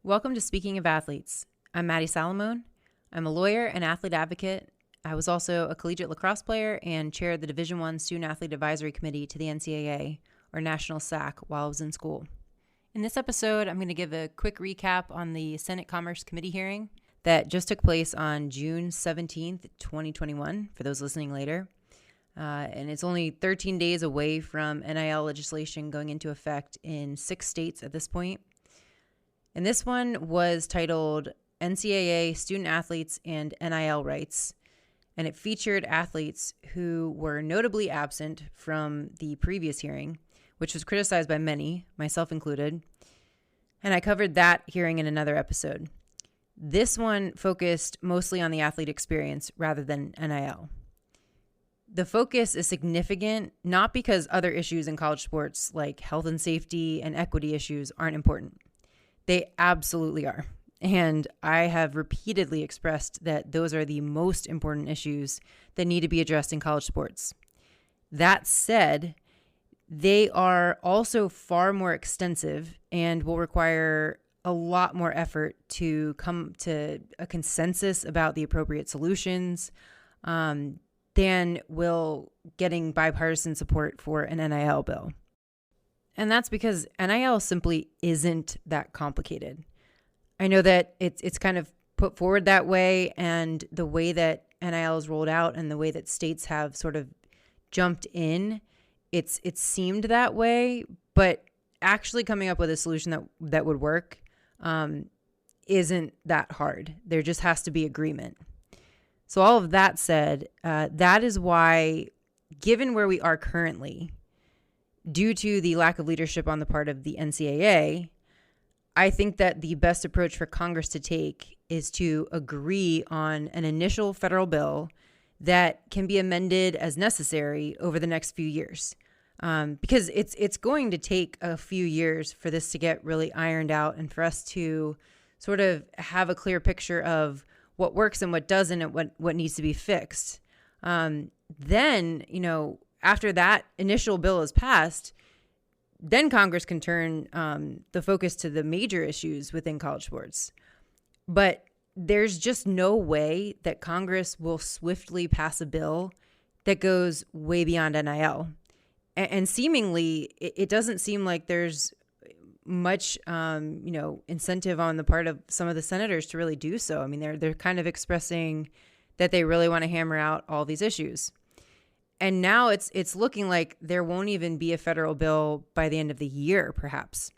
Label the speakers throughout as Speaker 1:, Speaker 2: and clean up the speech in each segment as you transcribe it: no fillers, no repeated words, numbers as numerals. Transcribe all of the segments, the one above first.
Speaker 1: Welcome to Speaking of Athletes. I'm Maddie Salamone. I'm a lawyer and athlete advocate. I was also a collegiate lacrosse player and chaired the Division I Student Athlete Advisory Committee to the NCAA, or National SAC, while I was in school. In this episode, I'm going to give a quick recap on the Senate Commerce Committee hearing that just took place on June 17th, 2021, for those listening later. And it's only 13 days away from NIL legislation going into effect in 6 states at this point. And this one was titled NCAA Student Athletes and NIL Rights, and it featured athletes who were notably absent from the previous hearing, which was criticized by many, myself included, and I covered that hearing in another episode. This one focused mostly on the athlete experience rather than NIL. The focus is significant, not because other issues in college sports like health and safety and equity issues aren't important. They absolutely are. And I have repeatedly expressed that those are the most important issues that need to be addressed in college sports. That said, they are also far more extensive and will require a lot more effort to come to a consensus about the appropriate solutions than will getting bipartisan support for an NIL bill. And that's because NIL simply isn't that complicated. I know that it's kind of put forward that way, and the way that NIL is rolled out and the way that states have sort of jumped in, it seemed that way, but actually coming up with a solution that would work isn't that hard. There just has to be agreement. So all of that said, that is why, given where we are currently, due to the lack of leadership on the part of the NCAA, I think that the best approach for Congress to take is to agree on an initial federal bill that can be amended as necessary over the next few years. Because it's going to take a few years for this to get really ironed out and for us to sort of have a clear picture of what works and what doesn't and what needs to be fixed. Then, after that initial bill is passed, then Congress can turn the focus to the major issues within college sports. But there's just no way that Congress will swiftly pass a bill that goes way beyond NIL. And seemingly, it doesn't seem like there's much, incentive on the part of some of the senators to really do so. I mean, they're kind of expressing that they really want to hammer out all these issues. And now it's looking like there won't even be a federal bill by the end of the year, perhaps.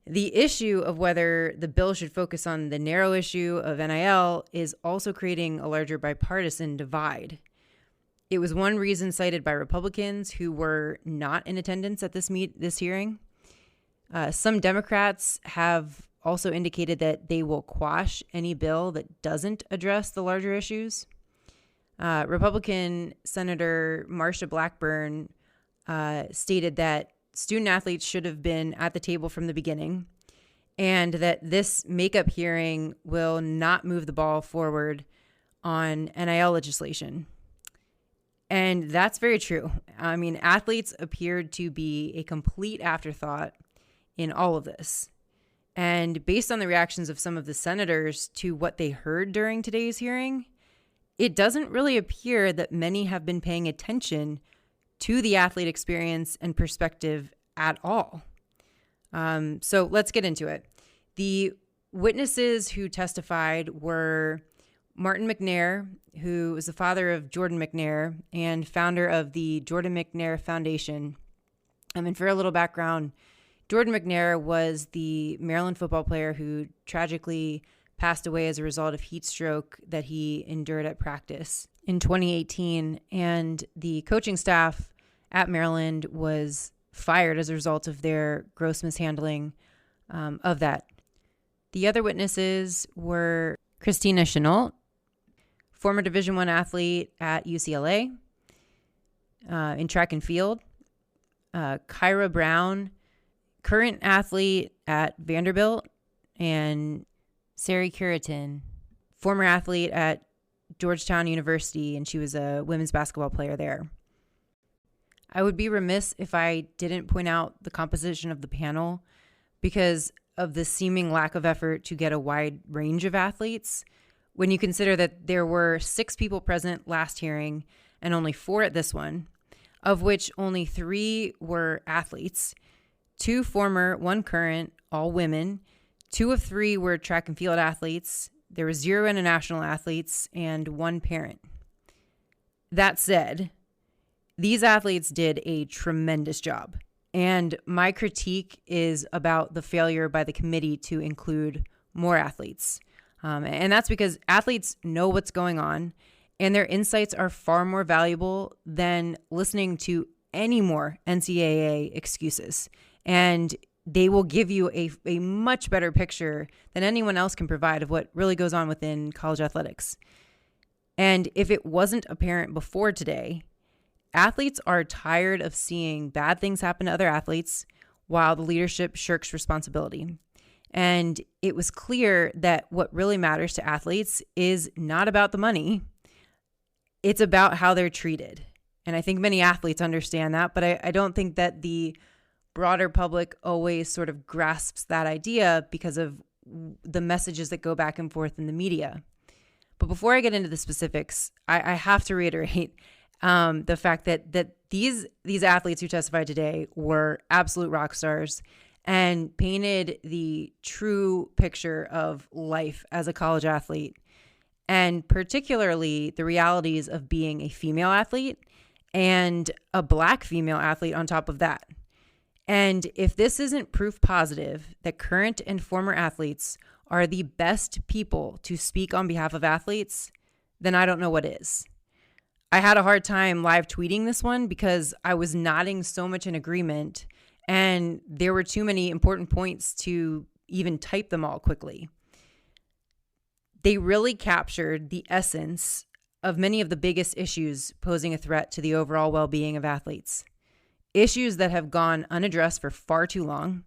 Speaker 1: The issue of whether the bill should focus on the narrow issue of NIL is also creating a larger bipartisan divide. It was one reason cited by Republicans who were not in attendance at this hearing. Some Democrats have also indicated that they will quash any bill that doesn't address the larger issues. Republican Senator Marsha Blackburn stated that student athletes should have been at the table from the beginning, and that this makeup hearing will not move the ball forward on NIL legislation. And that's very true. I mean, athletes appeared to be a complete afterthought in all of this. And based on the reactions of some of the senators to what they heard during today's hearing, it doesn't really appear that many have been paying attention to the athlete experience and perspective at all. So let's get into it. The witnesses who testified were Martin McNair, who is the father of Jordan Mcnair and founder of the Jordan Mcnair Foundation. And for a little background, Jordan Mcnair was the Maryland football player who tragically passed away as a result of heat stroke that he endured at practice in 2018. And the coaching staff at Maryland was fired as a result of their gross mishandling of that. The other witnesses were Christina Chenault, former Division I athlete at UCLA in track and field, Kyra Brown, current athlete at Vanderbilt, and Sari Cureton, former athlete at Georgetown University, and she was a women's basketball player there. I would be remiss if I didn't point out the composition of the panel, because of the seeming lack of effort to get a wide range of athletes when you consider that there were 6 people present last hearing and only 4 at this one, of which only 3 were athletes, 2 former, 1 current, all women. 2 of 3 were track and field athletes. There were 0 international athletes and 1 parent. That said, these athletes did a tremendous job. And my critique is about the failure by the committee to include more athletes. And that's because athletes know what's going on, and their insights are far more valuable than listening to any more NCAA excuses. And they will give you a much better picture than anyone else can provide of what really goes on within college athletics. And if it wasn't apparent before today, athletes are tired of seeing bad things happen to other athletes while the leadership shirks responsibility. And it was clear that what really matters to athletes is not about the money. It's about how they're treated. And I think many athletes understand that, but I don't think that the broader public always sort of grasps that idea because of the messages that go back and forth in the media. But before I get into the specifics, I have to reiterate the fact that these athletes who testified today were absolute rock stars and painted the true picture of life as a college athlete, and particularly the realities of being a female athlete and a Black female athlete on top of that. And if this isn't proof positive that current and former athletes are the best people to speak on behalf of athletes, then I don't know what is. I had a hard time live tweeting this one because I was nodding so much in agreement, and there were too many important points to even type them all quickly. They really captured the essence of many of the biggest issues posing a threat to the overall well-being of athletes. Issues that have gone unaddressed for far too long.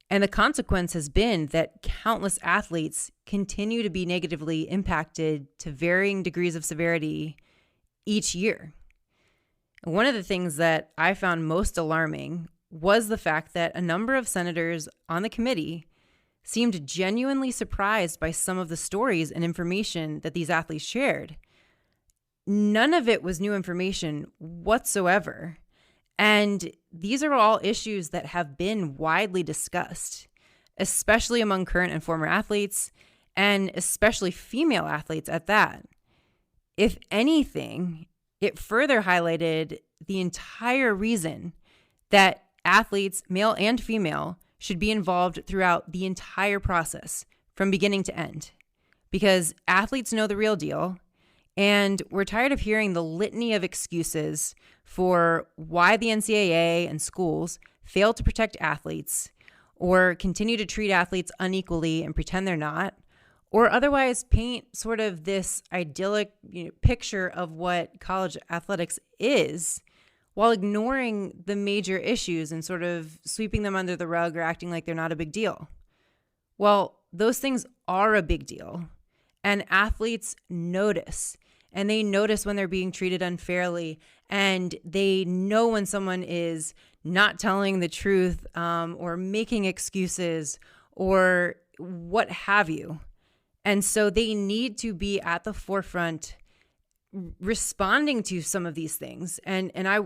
Speaker 1: And the consequence has been that countless athletes continue to be negatively impacted to varying degrees of severity each year. One of the things that I found most alarming was the fact that a number of senators on the committee seemed genuinely surprised by some of the stories and information that these athletes shared. None of it was new information whatsoever. And these are all issues that have been widely discussed, especially among current and former athletes, and especially female athletes at that. If anything, it further highlighted the entire reason that athletes, male and female, should be involved throughout the entire process from beginning to end. Because athletes know the real deal, and we're tired of hearing the litany of excuses for why the NCAA and schools fail to protect athletes or continue to treat athletes unequally and pretend they're not, or otherwise paint sort of this idyllic picture of what college athletics is while ignoring the major issues and sort of sweeping them under the rug or acting like they're not a big deal. Well, those things are a big deal, and athletes notice. And they notice when they're being treated unfairly, and they know when someone is not telling the truth or making excuses or what have you. And so they need to be at the forefront responding to some of these things. And I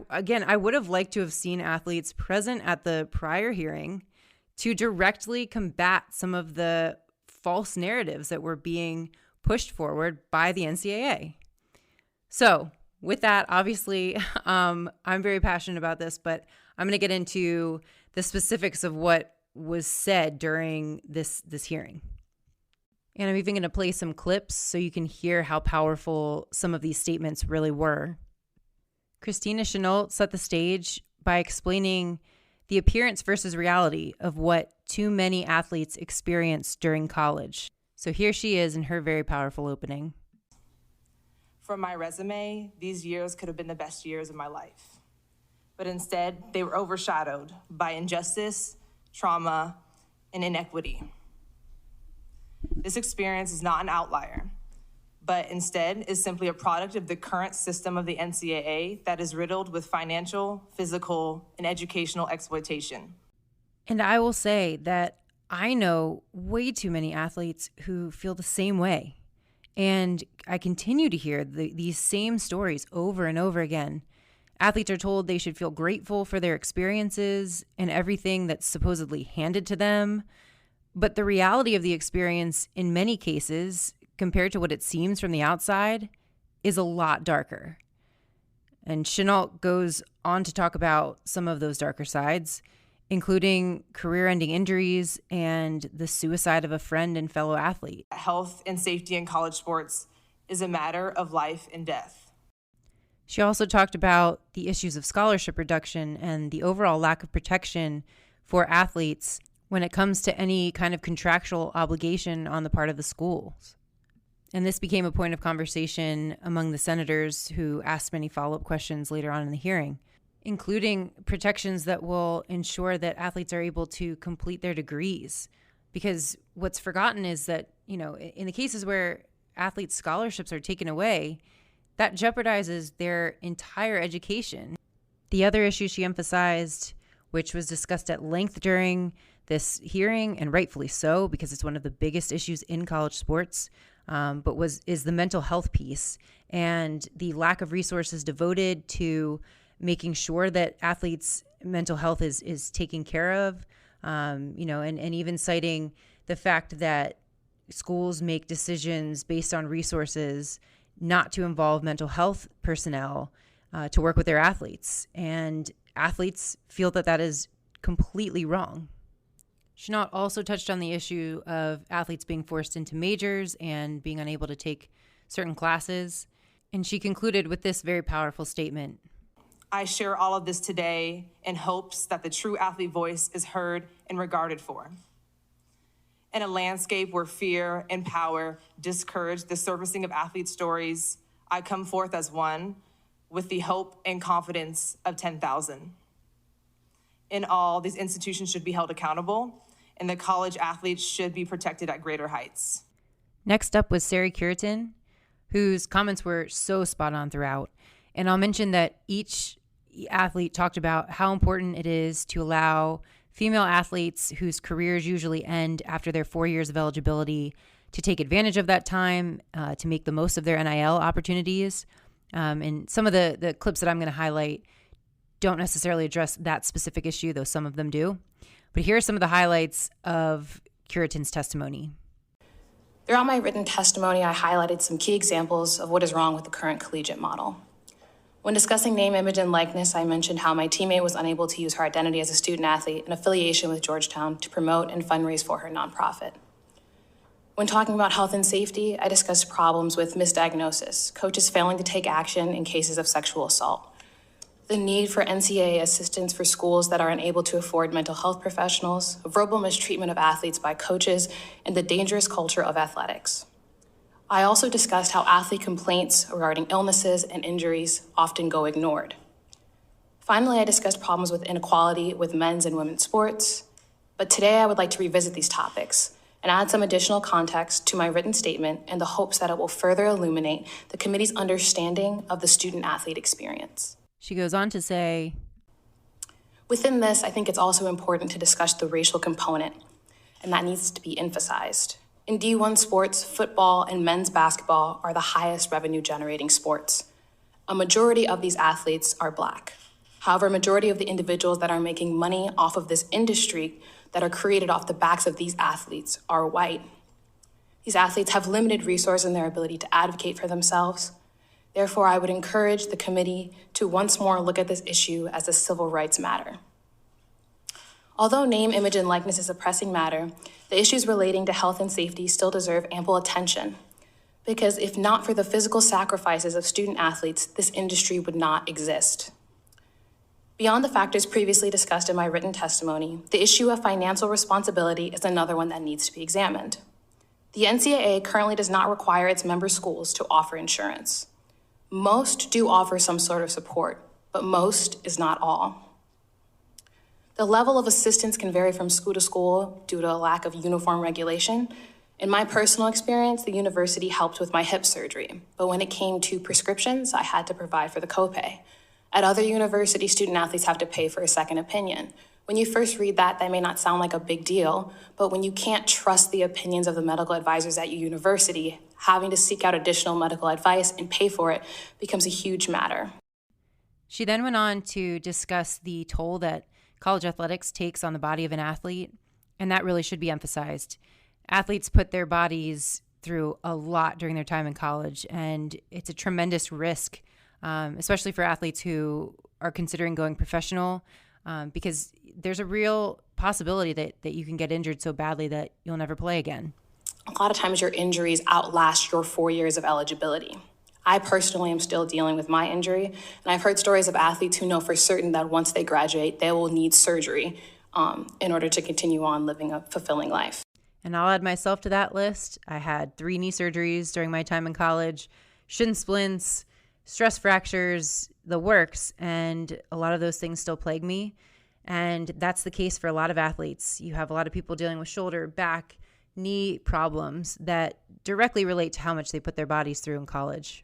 Speaker 1: would have liked to have seen athletes present at the prior hearing to directly combat some of the false narratives that were being pushed forward by the NCAA. So with that, obviously, I'm very passionate about this, but I'm going to get into the specifics of what was said during this hearing. And I'm even going to play some clips so you can hear how powerful some of these statements really were. Christina Chenault set the stage by explaining the appearance versus reality of what too many athletes experience during college. So here she is in her very powerful opening.
Speaker 2: For my resume, these years could have been the best years of my life. But instead, they were overshadowed by injustice, trauma, and inequity. This experience is not an outlier, but instead is simply a product of the current system of the NCAA that is riddled with financial, physical, and educational exploitation.
Speaker 1: And I will say that I know way too many athletes who feel the same way. And I continue to hear these same stories over and over again. Athletes are told they should feel grateful for their experiences and everything that's supposedly handed to them. But the reality of the experience, in many cases, compared to what it seems from the outside, is a lot darker. And Chenault goes on to talk about some of those darker sides, including career-ending injuries and the suicide of a friend and fellow athlete.
Speaker 2: Health and safety in college sports is a matter of life and death.
Speaker 1: She also talked about the issues of scholarship reduction and the overall lack of protection for athletes when it comes to any kind of contractual obligation on the part of the schools. And this became a point of conversation among the senators who asked many follow-up questions later on in the hearing, including protections that will ensure that athletes are able to complete their degrees. Because what's forgotten is that, in the cases where athletes' scholarships are taken away, that jeopardizes their entire education. The other issue she emphasized, which was discussed at length during this hearing, and rightfully so, because it's one of the biggest issues in college sports, is the mental health piece and the lack of resources devoted to making sure that athletes' mental health is taken care of, and even citing the fact that schools make decisions based on resources not to involve mental health personnel to work with their athletes. And athletes feel that that is completely wrong. Chenault also touched on the issue of athletes being forced into majors and being unable to take certain classes. And she concluded with this very powerful statement.
Speaker 2: I share all of this today in hopes that the true athlete voice is heard and regarded for. In a landscape where fear and power discourage the surfacing of athlete stories, I come forth as one with the hope and confidence of 10,000. In all, these institutions should be held accountable, and the college athletes should be protected at greater heights.
Speaker 1: Next up was Sari Cureton, whose comments were so spot on throughout. And I'll mention that each athlete talked about how important it is to allow female athletes whose careers usually end after their 4 years of eligibility to take advantage of that time, to make the most of their NIL opportunities. And some of the clips that I'm going to highlight don't necessarily address that specific issue, though some of them do. But here are some of the highlights of Cureton's testimony.
Speaker 3: Throughout my written testimony, I highlighted some key examples of what is wrong with the current collegiate model. When discussing name, image, and likeness, I mentioned how my teammate was unable to use her identity as a student athlete in affiliation with Georgetown to promote and fundraise for her nonprofit. When talking about health and safety, I discussed problems with misdiagnosis, coaches failing to take action in cases of sexual assault, the need for NCAA assistance for schools that are unable to afford mental health professionals, verbal mistreatment of athletes by coaches, and the dangerous culture of athletics. I also discussed how athlete complaints regarding illnesses and injuries often go ignored. Finally, I discussed problems with inequality with men's and women's sports. But today I would like to revisit these topics and add some additional context to my written statement in the hopes that it will further illuminate the committee's understanding of the student-athlete experience.
Speaker 1: She goes on to say,
Speaker 3: within this, I think it's also important to discuss the racial component, and that needs to be emphasized. In D1 sports, football and men's basketball are the highest revenue-generating sports. A majority of these athletes are Black. However, a majority of the individuals that are making money off of this industry that are created off the backs of these athletes are white. These athletes have limited resources in their ability to advocate for themselves. Therefore, I would encourage the committee to once more look at this issue as a civil rights matter. Although name, image, and likeness is a pressing matter, the issues relating to health and safety still deserve ample attention, because if not for the physical sacrifices of student athletes, this industry would not exist. Beyond the factors previously discussed in my written testimony, the issue of financial responsibility is another one that needs to be examined. The NCAA currently does not require its member schools to offer insurance. Most do offer some sort of support, but most is not all. The level of assistance can vary from school to school due to a lack of uniform regulation. In my personal experience, the university helped with my hip surgery, but when it came to prescriptions, I had to provide for the copay. At other universities, student athletes have to pay for a second opinion, When you first read that may not sound like a big deal, but when you can't trust the opinions of the medical advisors at your university, having to seek out additional medical advice and pay for it becomes a huge matter.
Speaker 1: She then went on to discuss the toll that college athletics takes on the body of an athlete, and that really should be emphasized. Athletes put their bodies through a lot during their time in college, and it's a tremendous risk, especially for athletes who are considering going professional, because there's a real possibility that you can get injured so badly that you'll never play again.
Speaker 3: A lot of times your injuries outlast your 4 years of eligibility. I personally am still dealing with my injury, and I've heard stories of athletes who know for certain that once they graduate, they will need surgery in order to continue on living a fulfilling life.
Speaker 1: And I'll add myself to that list. I had 3 knee surgeries during my time in college, shin splints, stress fractures, the works, and a lot of those things still plague me. And that's the case for a lot of athletes. You have a lot of people dealing with shoulder, back, knee problems that directly relate to how much they put their bodies through in college.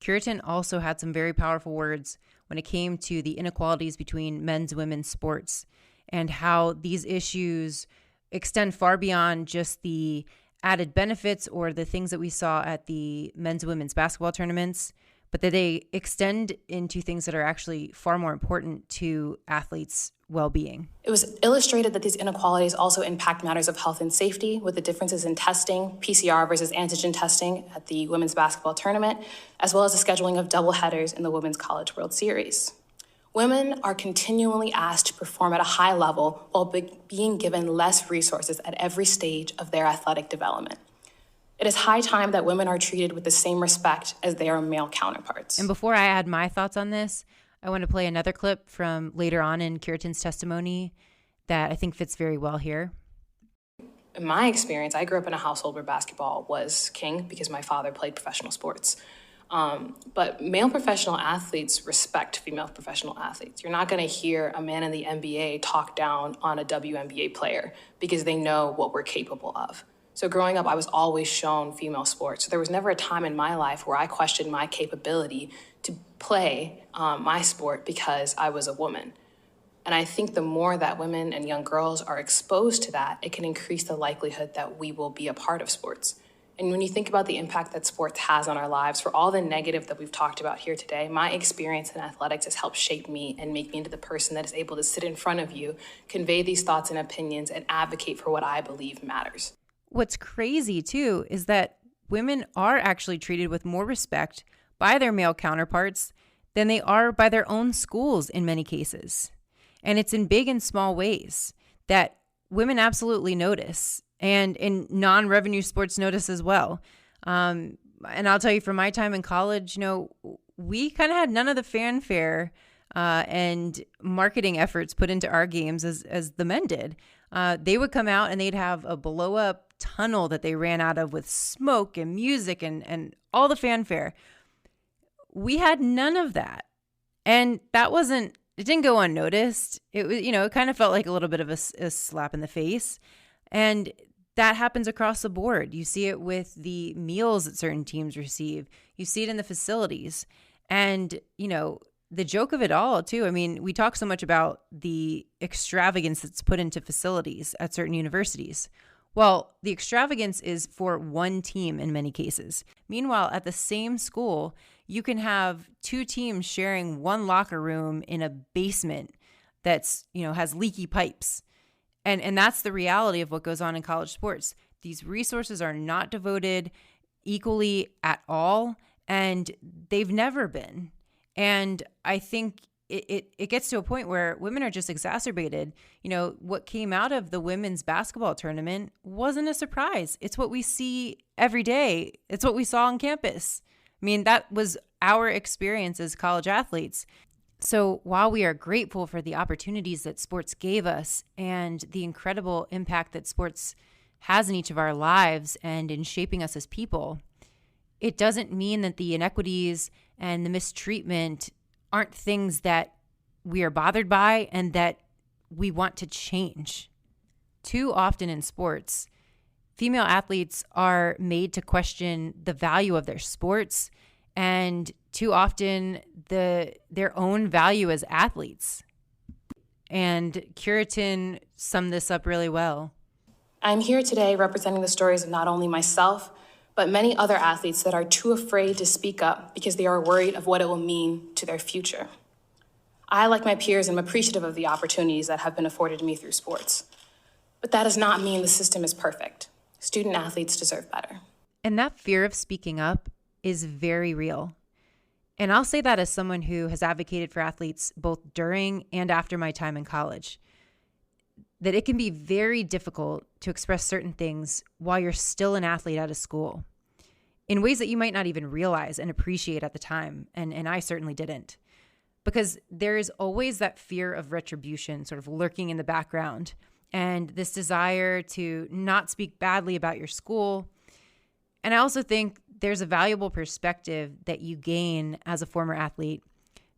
Speaker 1: Cureton also had some very powerful words when it came to the inequalities between men's and women's sports and how these issues extend far beyond just the added benefits or the things that we saw at the men's and women's basketball tournaments, but that they extend into things that are actually far more important to athletes' well-being.
Speaker 3: It was illustrated that these inequalities also impact matters of health and safety with the differences in testing, PCR versus antigen testing at the women's basketball tournament, as well as the scheduling of doubleheaders in the Women's College World Series. Women are continually asked to perform at a high level while being given less resources at every stage of their athletic development. It is high time that women are treated with the same respect as their male counterparts.
Speaker 1: And before I add my thoughts on this, I want to play another clip from later on in Cureton's testimony that I think fits very well here.
Speaker 3: In my experience, I grew up in a household where basketball was king because my father played professional sports. But male professional athletes respect female professional athletes. You're not going to hear a man in the NBA talk down on a WNBA player because they know what we're capable of. So growing up, I was always shown female sports. So there was never a time in my life where I questioned my capability to play my sport because I was a woman. And I think the more that women and young girls are exposed to that, it can increase the likelihood that we will be a part of sports. And when you think about the impact that sports has on our lives, for all the negative that we've talked about here today, my experience in athletics has helped shape me and make me into the person that is able to sit in front of you, convey these thoughts and opinions, and advocate for what I believe matters.
Speaker 1: What's crazy, too, is that women are actually treated with more respect by their male counterparts than they are by their own schools in many cases. And it's in big and small ways that women absolutely notice, and in non-revenue sports notice as well. And I'll tell you, from my time in college, we kind of had none of the fanfare and marketing efforts put into our games as the men did. They would come out and they'd have a blow-up tunnel that they ran out of with smoke and music and all the fanfare. We had none of that. And it didn't go unnoticed. It was, it kind of felt like a little bit of a slap in the face. And that happens across the board. You see it with the meals that certain teams receive. You see it in the facilities. And, the joke of it all, too, we talk so much about the extravagance that's put into facilities at certain universities. Well, the extravagance is for one team in many cases. Meanwhile, at the same school, you can have 2 teams sharing one locker room in a basement that's, has leaky pipes. And that's the reality of what goes on in college sports. These resources are not devoted equally at all, and they've never been. And I think it gets to a point where women are just exacerbated. What came out of the women's basketball tournament wasn't a surprise. It's what we see every day. It's what we saw on campus. That was our experience as college athletes. So while we are grateful for the opportunities that sports gave us and the incredible impact that sports has in each of our lives and in shaping us as people, it doesn't mean that the inequities and the mistreatment aren't things that we are bothered by and that we want to change. Too often in sports, female athletes are made to question the value of their sports and too often their own value as athletes. And Cureton summed this up really well.
Speaker 3: I'm here today representing the stories of not only myself, but many other athletes that are too afraid to speak up because they are worried of what it will mean to their future. I, like my peers, am appreciative of the opportunities that have been afforded to me through sports. But that does not mean the system is perfect. Student athletes deserve better.
Speaker 1: And that fear of speaking up is very real. And I'll say that as someone who has advocated for athletes both during and after my time in college, that it can be very difficult to express certain things while you're still an athlete at a school in ways that you might not even realize and appreciate at the time. And I certainly didn't, because there is always that fear of retribution sort of lurking in the background, and this desire to not speak badly about your school. And I also think there's a valuable perspective that you gain as a former athlete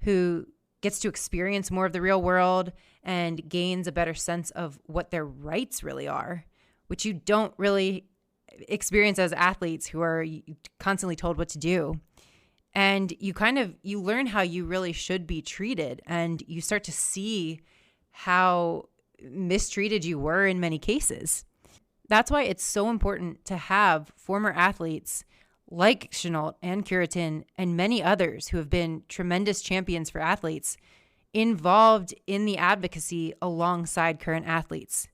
Speaker 1: who gets to experience more of the real world and gains a better sense of what their rights really are, which you don't really experience as athletes who are constantly told what to do. And you learn how you really should be treated, and you start to see how mistreated you were in many cases. That's why it's so important to have former athletes like Chenault and Cureton and many others who have been tremendous champions for athletes involved in the advocacy alongside current athletes.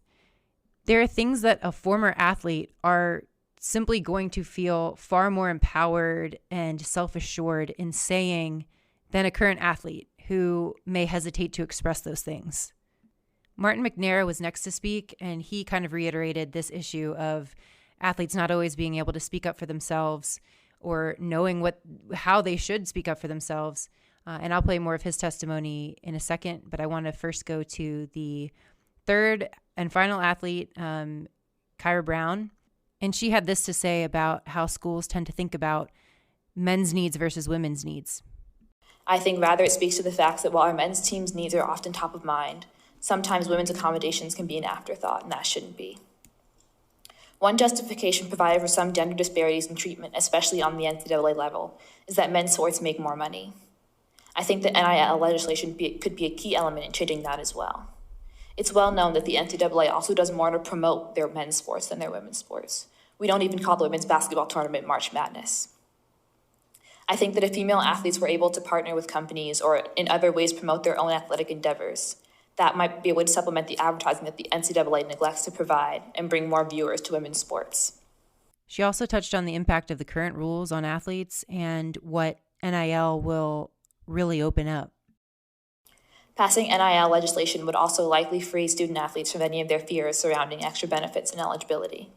Speaker 1: There are things that a former athlete are simply going to feel far more empowered and self-assured in saying than a current athlete who may hesitate to express those things. Martin McNair was next to speak, and he kind of reiterated this issue of athletes not always being able to speak up for themselves or knowing how they should speak up for themselves. And I'll play more of his testimony in a second, but I want to first go to the third and final athlete, Kyra Brown. And she had this to say about how schools tend to think about men's needs versus women's needs.
Speaker 4: I think rather it speaks to the fact that while our men's team's needs are often top of mind, sometimes women's accommodations can be an afterthought, and that shouldn't be. One justification provided for some gender disparities in treatment, especially on the NCAA level, is that men's sports make more money. I think that NIL legislation could be a key element in changing that as well. It's well known that the NCAA also does more to promote their men's sports than their women's sports. We don't even call the women's basketball tournament March Madness. I think that if female athletes were able to partner with companies or in other ways promote their own athletic endeavors, that might be a way to supplement the advertising that the NCAA neglects to provide and bring more viewers to women's sports.
Speaker 1: She also touched on the impact of the current rules on athletes and what NIL will really open up.
Speaker 4: Passing NIL legislation would also likely free student athletes from any of their fears surrounding extra benefits and eligibility.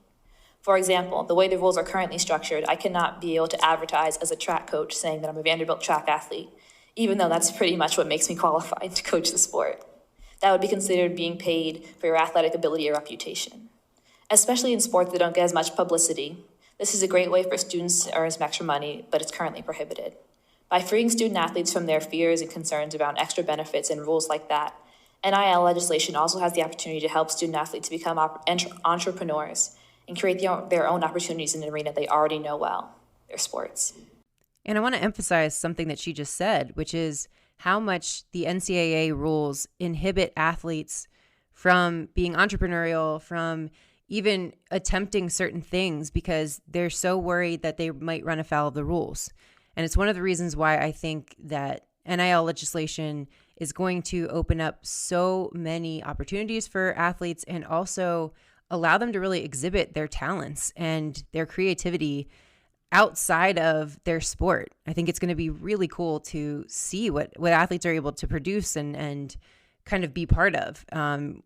Speaker 4: For example, the way the rules are currently structured, I cannot be able to advertise as a track coach saying that I'm a Vanderbilt track athlete, even though that's pretty much what makes me qualified to coach the sport. That would be considered being paid for your athletic ability or reputation. Especially in sports that don't get as much publicity, this is a great way for students to earn some extra money, but it's currently prohibited. By freeing student athletes from their fears and concerns around extra benefits and rules like that, NIL legislation also has the opportunity to help student athletes become entrepreneurs and create their own opportunities in an arena they already know well, their sports.
Speaker 1: And I want to emphasize something that she just said, which is how much the NCAA rules inhibit athletes from being entrepreneurial, from even attempting certain things because they're so worried that they might run afoul of the rules. And it's one of the reasons why I think that NIL legislation is going to open up so many opportunities for athletes and also allow them to really exhibit their talents and their creativity outside of their sport. I think it's going to be really cool to see what athletes are able to produce and kind of be part of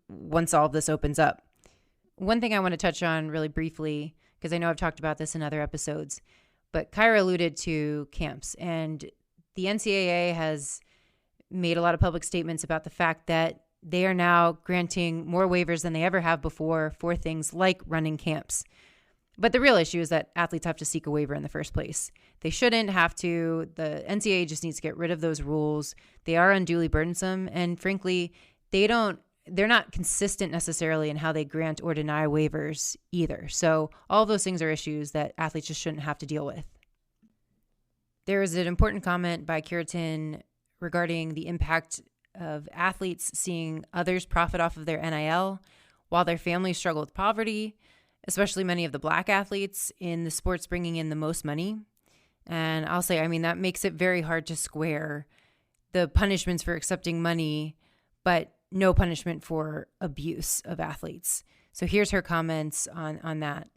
Speaker 1: once all of this opens up. One thing I want to touch on really briefly, because I know I've talked about this in other episodes, but Kyra alluded to camps, and the NCAA has made a lot of public statements about the fact that they are now granting more waivers than they ever have before for things like running camps. But the real issue is that athletes have to seek a waiver in the first place. They shouldn't have to. The NCAA just needs to get rid of those rules. They are unduly burdensome, and frankly, they're not consistent necessarily in how they grant or deny waivers either. So all of those things are issues that athletes just shouldn't have to deal with. There is an important comment by Cureton regarding the impact of athletes seeing others profit off of their NIL while their families struggle with poverty, especially many of the Black athletes in the sports bringing in the most money. And I'll say, that makes it very hard to square the punishments for accepting money, but no punishment for abuse of athletes. So here's her comments on that.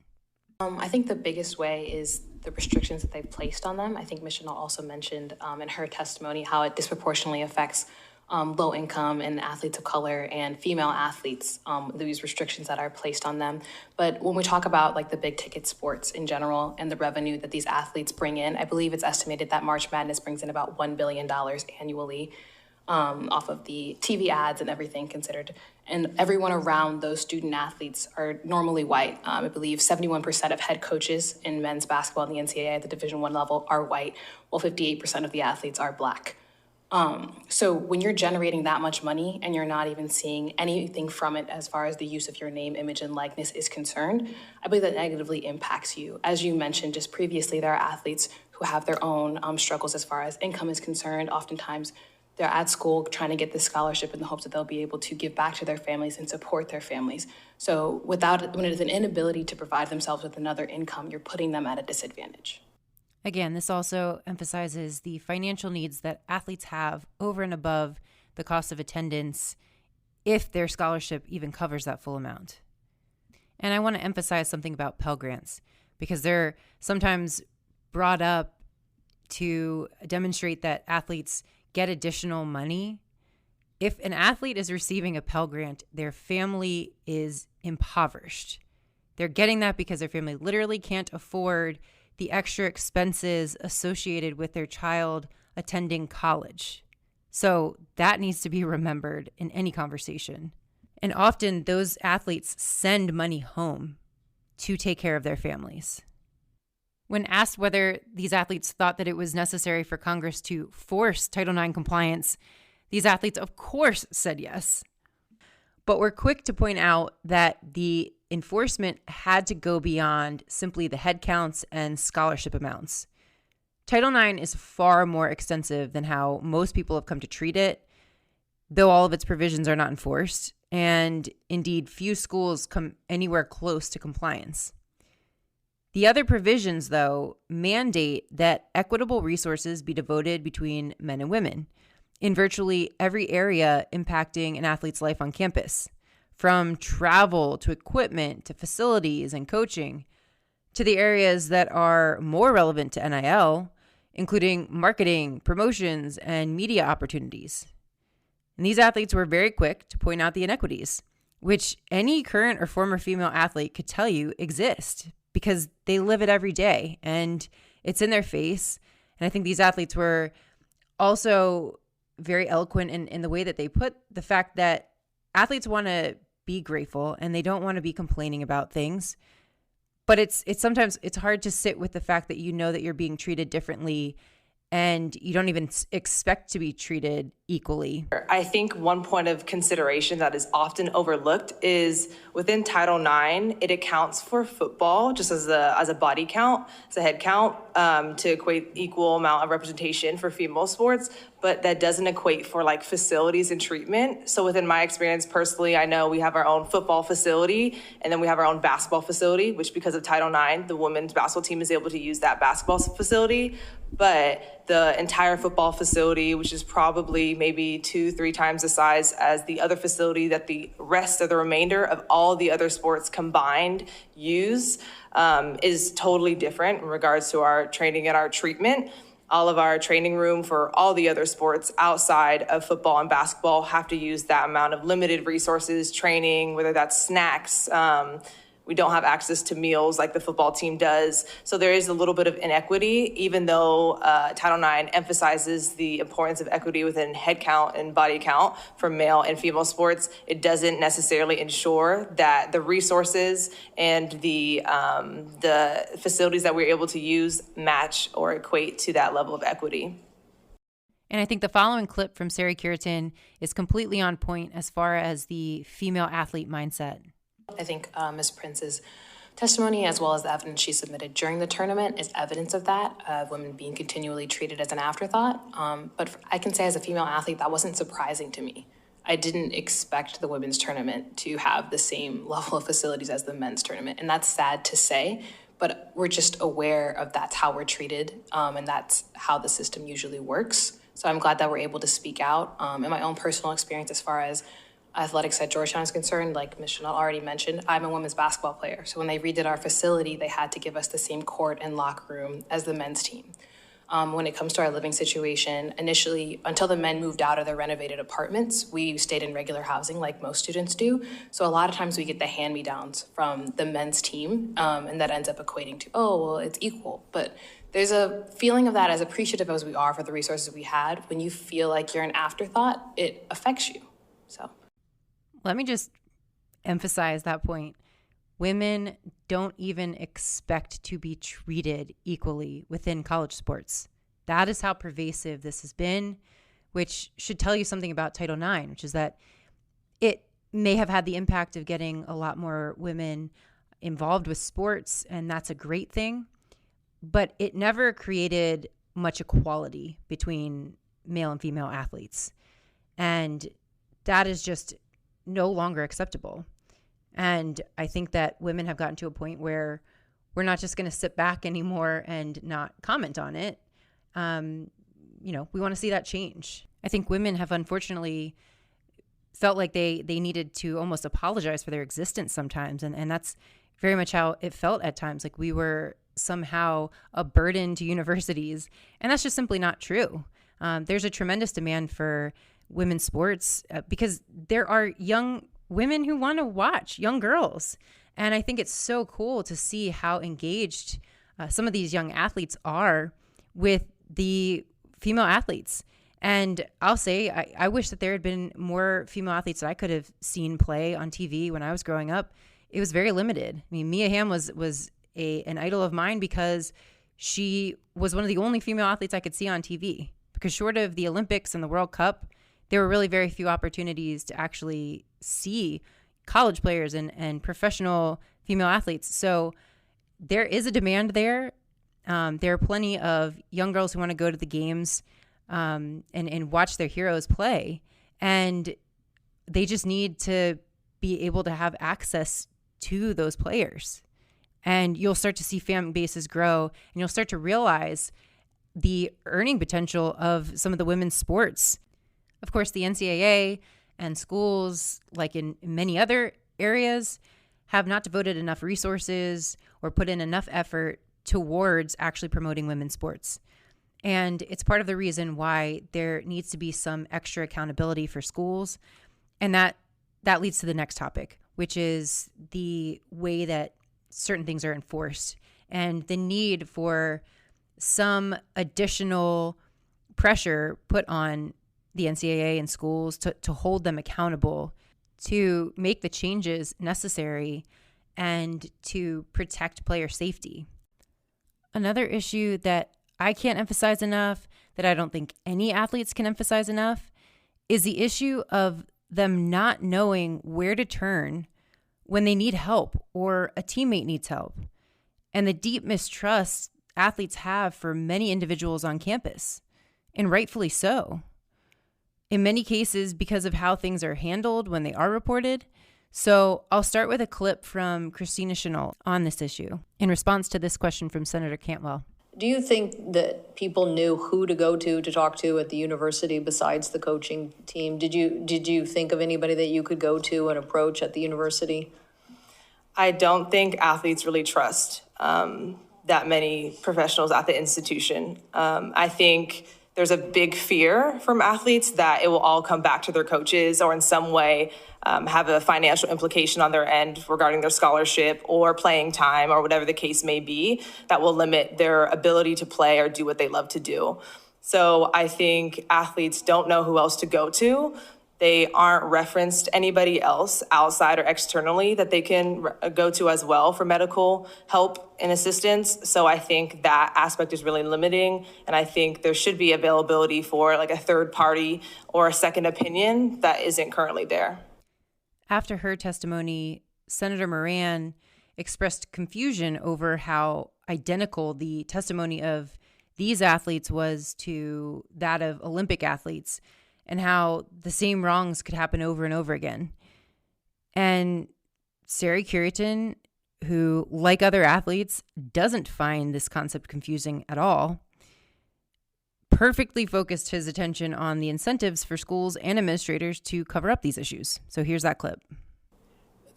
Speaker 3: I think the biggest way is the restrictions that they've placed on them. I think Ms. Chenault also mentioned in her testimony how it disproportionately affects low income and athletes of color and female athletes, these restrictions that are placed on them. But when we talk about like the big ticket sports in general and the revenue that these athletes bring in, I believe it's estimated that March Madness brings in about $1 billion annually off of the TV ads and everything considered. And everyone around those student athletes are normally white. I believe 71% of head coaches in men's basketball in the NCAA at the Division I level are white, while 58% of the athletes are Black. So when you're generating that much money and you're not even seeing anything from it as far as the use of your name, image, and likeness is concerned, I believe that negatively impacts you. As you mentioned just previously, there are athletes who have their own struggles as far as income is concerned. Oftentimes, they're at school trying to get this scholarship in the hopes that they'll be able to give back to their families and support their families. So when it is an inability to provide themselves with another income, you're putting them at a disadvantage.
Speaker 1: Again, this also emphasizes the financial needs that athletes have over and above the cost of attendance if their scholarship even covers that full amount. And I want to emphasize something about Pell Grants because they're sometimes brought up to demonstrate that athletes get additional money. If an athlete is receiving a Pell Grant, their family is impoverished. They're getting that because their family literally can't afford the extra expenses associated with their child attending college. So that needs to be remembered in any conversation. And often those athletes send money home to take care of their families. When asked whether these athletes thought that it was necessary for Congress to force Title IX compliance, these athletes, of course, said yes. But we're quick to point out that the enforcement had to go beyond simply the head counts and scholarship amounts. Title IX is far more extensive than how most people have come to treat it, though all of its provisions are not enforced, and indeed few schools come anywhere close to compliance. The other provisions, though, mandate that equitable resources be devoted between men and women in virtually every area impacting an athlete's life on campus, from travel to equipment to facilities and coaching, to the areas that are more relevant to NIL, including marketing, promotions, and media opportunities. And these athletes were very quick to point out the inequities, which any current or former female athlete could tell you exist because they live it every day and it's in their face. And I think these athletes were also very eloquent in the way that they put the fact that athletes want to be grateful and they don't want to be complaining about things. But it's sometimes it's hard to sit with the fact that you know that you're being treated differently and you don't even expect to be treated equally.
Speaker 2: I think one point of consideration that is often overlooked is within Title IX, it accounts for football just as a body count, as a head count, to equate equal amount of representation for female sports, but that doesn't equate for like facilities and treatment. So within my experience personally, I know we have our own football facility and then we have our own basketball facility, which because of Title IX, the women's basketball team is able to use that basketball facility. But the entire football facility, which is probably maybe 2-3 times the size as the other facility that the rest of the remainder of all the other sports combined use, is totally different in regards to our training and our treatment. All of our training room for all the other sports outside of football and basketball have to use that amount of limited resources, training, whether that's snacks. We don't have access to meals like the football team does. So there is a little bit of inequity, even though Title IX emphasizes the importance of equity within head count and body count for male and female sports. It doesn't necessarily ensure that the resources and the facilities that we're able to use match or equate to that level of equity.
Speaker 1: And I think the following clip from Sari Cureton is completely on point as far as the female athlete mindset.
Speaker 3: I think Ms. Prince's Testimony, as well as the evidence she submitted during the tournament, is evidence of that, of women being continually treated as an afterthought. But I can say as a female athlete, that wasn't surprising to me. I didn't expect the women's tournament to have the same level of facilities as the men's tournament. And that's sad to say, but we're just aware of that's how we're treated, and that's how the system usually works. So I'm glad that we're able to speak out. In my own personal experience, as far as athletics at Georgetown is concerned, like Ms. Chenault already mentioned, I'm a women's basketball player. So when they redid our facility, they had to give us the same court and locker room as the men's team. When it comes to our living situation, initially, until the men moved out of their renovated apartments, we stayed in regular housing like most students do. So a lot of times we get the hand-me-downs from the men's team, and that ends up equating to, oh, well, it's equal. But there's a feeling of that, as appreciative as we are for the resources we had. When you feel like you're an afterthought, it affects you. So
Speaker 1: let me just emphasize that point. Women don't even expect to be treated equally within college sports. That is how pervasive this has been, which should tell you something about Title IX, which is that it may have had the impact of getting a lot more women involved with sports, and that's a great thing. But it never created much equality between male and female athletes. And that is just no longer acceptable. And I think that women have gotten to a point where we're not just going to sit back anymore and not comment on it. We want to see that change. I think women have unfortunately felt like they needed to almost apologize for their existence sometimes. And that's very much how it felt at times, like we were somehow a burden to universities. And that's just simply not true. There's a tremendous demand for women's sports because there are young women who want to watch, young girls. And I think it's so cool to see how engaged some of these young athletes are with the female athletes. And I'll say, I wish that there had been more female athletes that I could have seen play on TV when I was growing up. It was very limited. I mean, Mia Hamm was an idol of mine because she was one of the only female athletes I could see on TV. Because short of the Olympics and the World Cup, there were really very few opportunities to actually see college players and professional female athletes. So there is a demand there. There are plenty of young girls who want to go to the games and watch their heroes play. And they just need to be able to have access to those players. And you'll start to see fan bases grow, and you'll start to realize the earning potential of some of the women's sports. Of course, the NCAA and schools, like in many other areas, have not devoted enough resources or put in enough effort towards actually promoting women's sports. And it's part of the reason why there needs to be some extra accountability for schools. And that leads to the next topic, which is the way that certain things are enforced and the need for some additional pressure put on the NCAA and schools to hold them accountable, to make the changes necessary, and to protect player safety. Another issue that I can't emphasize enough, that I don't think any athletes can emphasize enough, is the issue of them not knowing where to turn when they need help or a teammate needs help, and the deep mistrust athletes have for many individuals on campus, and rightfully so. In many cases, because of how things are handled when they are reported. So I'll start with a clip from Christina Chenault on this issue in response to this question from Senator Cantwell.
Speaker 5: Do you think that people knew who to go to talk to at the university besides the coaching team? Did you think of anybody that you could go to and approach at the university?
Speaker 2: I don't think athletes really trust that many professionals at the institution. I think there's a big fear from athletes that it will all come back to their coaches or in some way have a financial implication on their end regarding their scholarship or playing time or whatever the case may be that will limit their ability to play or do what they love to do. So I think athletes don't know who else to go to. They aren't referenced anybody else outside or externally that they can go to as well for medical help and assistance. So I think that aspect is really limiting. And I think there should be availability for like a third party or a second opinion that isn't currently there.
Speaker 1: After her testimony, Senator Moran expressed confusion over how identical the testimony of these athletes was to that of Olympic athletes, and how the same wrongs could happen over and over again. And Sari Cureton, who, like other athletes, doesn't find this concept confusing at all, perfectly focused his attention on the incentives for schools and administrators to cover up these issues. So here's that clip.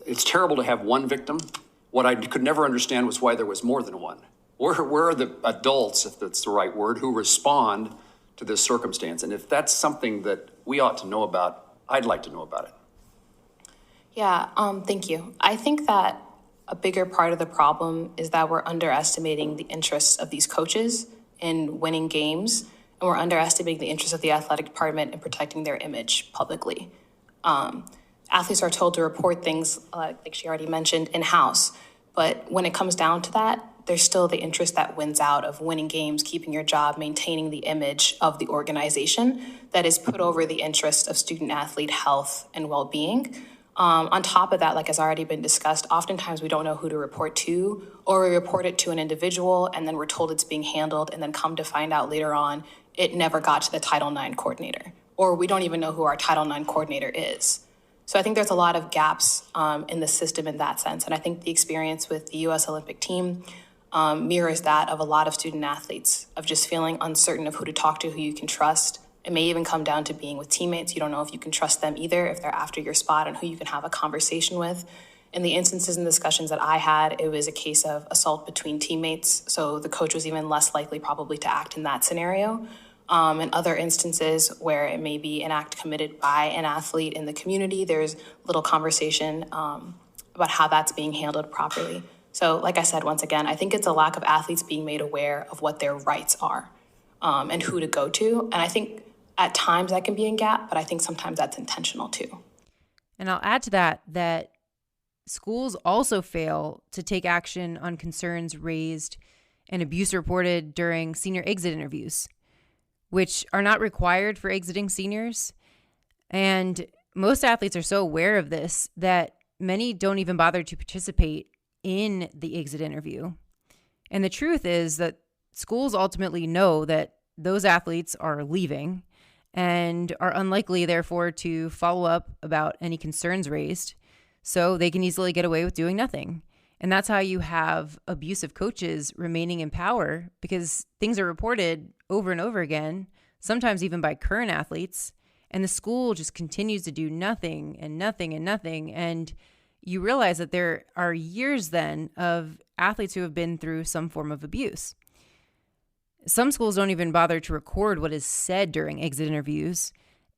Speaker 6: It's terrible to have one victim. What I could never understand was why there was more than one. Where are the adults, if that's the right word, who respond to this circumstance? And if that's something that we ought to know about, I'd like to know about it.
Speaker 3: Yeah, thank you. I think that a bigger part of the problem is that we're underestimating the interests of these coaches in winning games, and we're underestimating the interests of the athletic department in protecting their image publicly. Athletes are told to report things, like she already mentioned, in-house. But when it comes down to that, there's still the interest that wins out of winning games, keeping your job, maintaining the image of the organization that is put over the interest of student-athlete health and well-being. On top of that, like has already been discussed, oftentimes we don't know who to report to, or we report it to an individual and then we're told it's being handled, and then come to find out later on it never got to the Title IX coordinator, or we don't even know who our Title IX coordinator is. So I think there's a lot of gaps in the system in that sense. And I think the experience with the U.S. Olympic team mirrors that of a lot of student athletes, of just feeling uncertain of who to talk to, who you can trust. It may even come down to being with teammates. You don't know if you can trust them either, if they're after your spot, and who you can have a conversation with. In the instances and discussions that I had, it was a case of assault between teammates. So the coach was even less likely probably to act in that scenario. In other instances where it may be an act committed by an athlete in the community, there's little conversation about how that's being handled properly. So like I said, once again, I think it's a lack of athletes being made aware of what their rights are and who to go to. And I think at times that can be a gap, but I think sometimes that's intentional too.
Speaker 1: And I'll add to that schools also fail to take action on concerns raised and abuse reported during senior exit interviews, which are not required for exiting seniors. And most athletes are so aware of this that many don't even bother to participate in the exit interview. And the truth is that schools ultimately know that those athletes are leaving and are unlikely, therefore, to follow up about any concerns raised, so they can easily get away with doing nothing. And that's how you have abusive coaches remaining in power, because things are reported over and over again, sometimes even by current athletes, and the school just continues to do nothing and nothing and nothing. And you realize that there are years then of athletes who have been through some form of abuse. Some schools don't even bother to record what is said during exit interviews.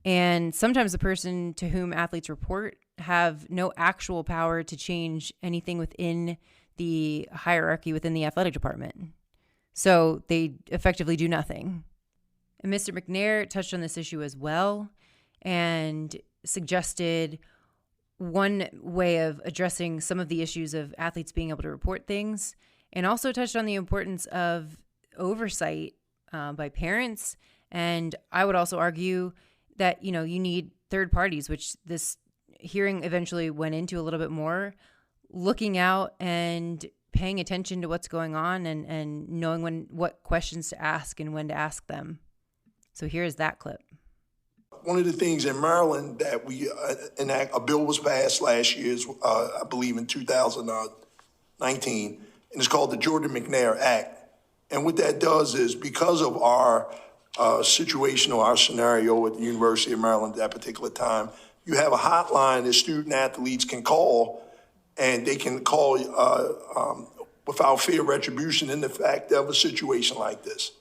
Speaker 1: And sometimes the person to whom athletes report have no actual power to change anything within the hierarchy within the athletic department. So they effectively do nothing. And Mr. McNair touched on this issue as well and suggested one way of addressing some of the issues of athletes being able to report things, and also touched on the importance of oversight by parents. And I would also argue that, you need third parties, which this hearing eventually went into a little bit more, looking out and paying attention to what's going on and knowing what questions to ask and when to ask them. So here's that clip.
Speaker 7: One of the things in Maryland that we enact, a bill was passed last year, I believe in 2019, and it's called the Jordan Mcnair Act. And what that does is, because of our situation or our scenario at the University of Maryland at that particular time, you have a hotline that student athletes can call, and they can call without fear of retribution in the fact of a situation like this.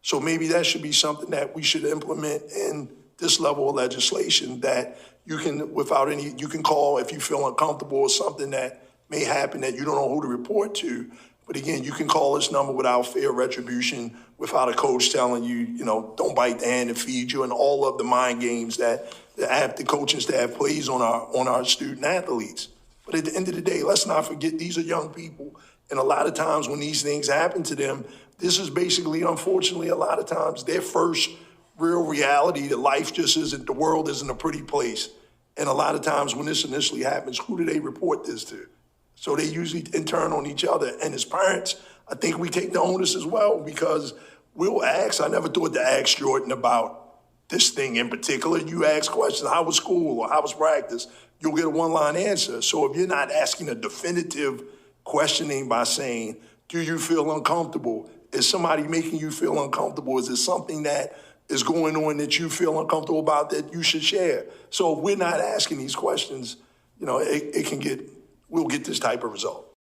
Speaker 7: So maybe that should be something that we should implement in this level of legislation, that you can, you can call if you feel uncomfortable or something that may happen that you don't know who to report to. But again, you can call this number without fear of retribution, without a coach telling you, don't bite the hand that feeds you, and all of the mind games that the coaching staff plays on our student athletes. But at the end of the day, let's not forget, these are young people. And a lot of times when these things happen to them, this is basically, unfortunately, a lot of times their first real reality that life just isn't, the world isn't a pretty place. And a lot of times when this initially happens, who do they report this to? So they usually turn on each other. And as parents, I think we take the onus as well, because we'll ask. I never thought to ask Jordan about this thing in particular. You ask questions, how was school or how was practice? You'll get a one-line answer. So if you're not asking a definitive questioning by saying, do you feel uncomfortable? Is somebody making you feel uncomfortable? Is it something that is going on that you feel uncomfortable about that you should share? So if we're not asking these questions, we'll get this type of result.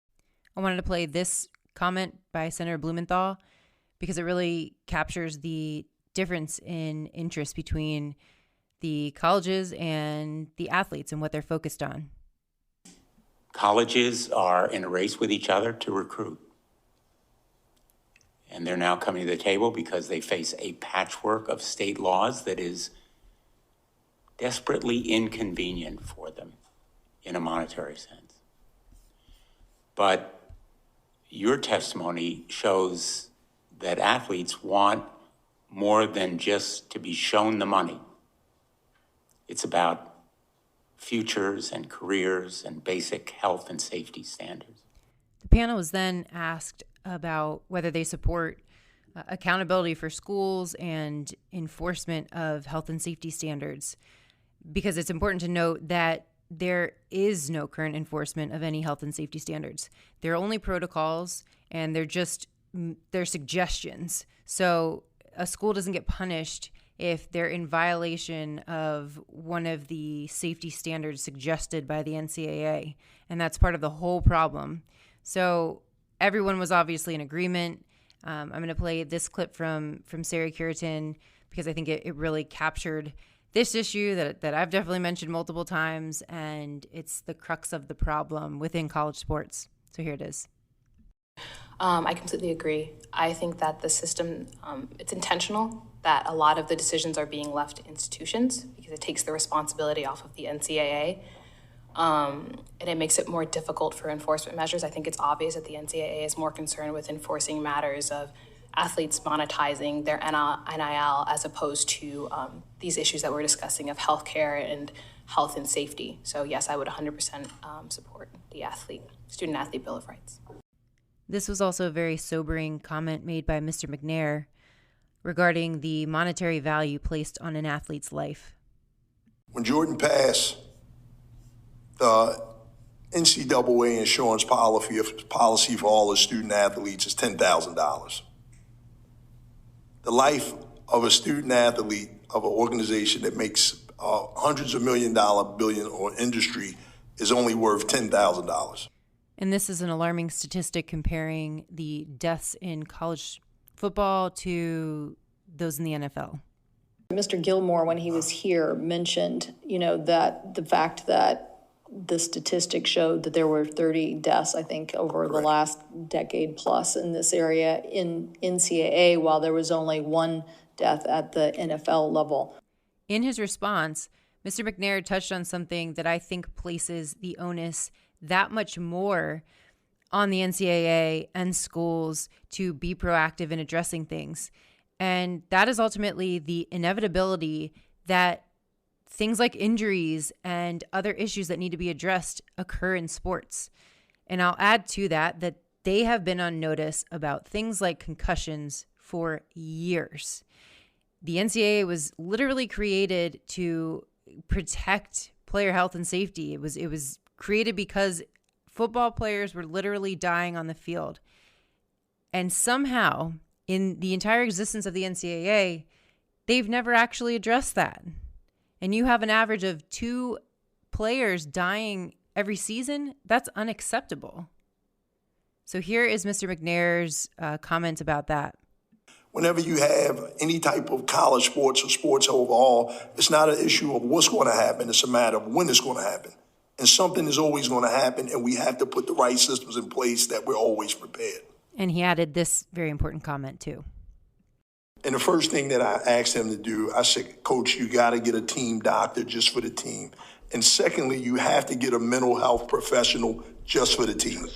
Speaker 1: I wanted to play this comment by Senator Blumenthal because it really captures the difference in interest between the colleges and the athletes and what they're focused on.
Speaker 8: Colleges are in a race with each other to recruit. And they're now coming to the table because they face a patchwork of state laws that is desperately inconvenient for them in a monetary sense. But your testimony shows that athletes want more than just to be shown the money. It's about futures and careers and basic health and safety standards.
Speaker 1: The panel was then asked about whether they support accountability for schools and enforcement of health and safety standards, because it's important to note that there is no current enforcement of any health and safety standards. They're only protocols, and they're suggestions. So a school doesn't get punished if they're in violation of one of the safety standards suggested by the NCAA, and that's part of the whole problem. So everyone was obviously in agreement. I'm going to play this clip from Sari Cureton because I think it really captured this issue that I've definitely mentioned multiple times, and it's the crux of the problem within college sports. So here it is.
Speaker 3: I completely agree. I think that the system, it's intentional that a lot of the decisions are being left to institutions because it takes the responsibility off of the NCAA. And it makes it more difficult for enforcement measures. I think it's obvious that the NCAA is more concerned with enforcing matters of athletes monetizing their NIL as opposed to these issues that we're discussing of healthcare and health and safety. So yes, I would 100% support the student-athlete Bill of Rights.
Speaker 1: This was also a very sobering comment made by Mr. McNair regarding the monetary value placed on an athlete's life.
Speaker 7: When Jordan passed, the NCAA insurance policy for all the student athletes is $10,000. The life of a student athlete of an organization that makes hundreds of billion or industry is only worth $10,000.
Speaker 1: And this is an alarming statistic comparing the deaths in college football to those in the NFL.
Speaker 5: Mr. Gilmore, when he was here, mentioned, that the fact that the statistics showed that there were 30 deaths, I think, over the last decade plus in this area in NCAA, while there was only one death at the NFL level.
Speaker 1: In his response, Mr. McNair touched on something that I think places the onus that much more on the NCAA and schools to be proactive in addressing things. And that is ultimately the inevitability that things like injuries and other issues that need to be addressed occur in sports. And I'll add to that they have been on notice about things like concussions for years. The NCAA was literally created to protect player health and safety. It was created because football players were literally dying on the field. And somehow, in the entire existence of the NCAA, they've never actually addressed that. And you have an average of 2 players dying every season. That's unacceptable. So here is Mr. McNair's comment about that.
Speaker 7: Whenever you have any type of college sports or sports overall, it's not an issue of what's going to happen. It's a matter of when it's going to happen. And something is always going to happen, and we have to put the right systems in place that we're always prepared.
Speaker 1: And he added this very important comment, too.
Speaker 7: And the first thing that I asked him to do, I said, Coach, you got to get a team doctor just for the team. And secondly, you have to get a mental health professional just for the team.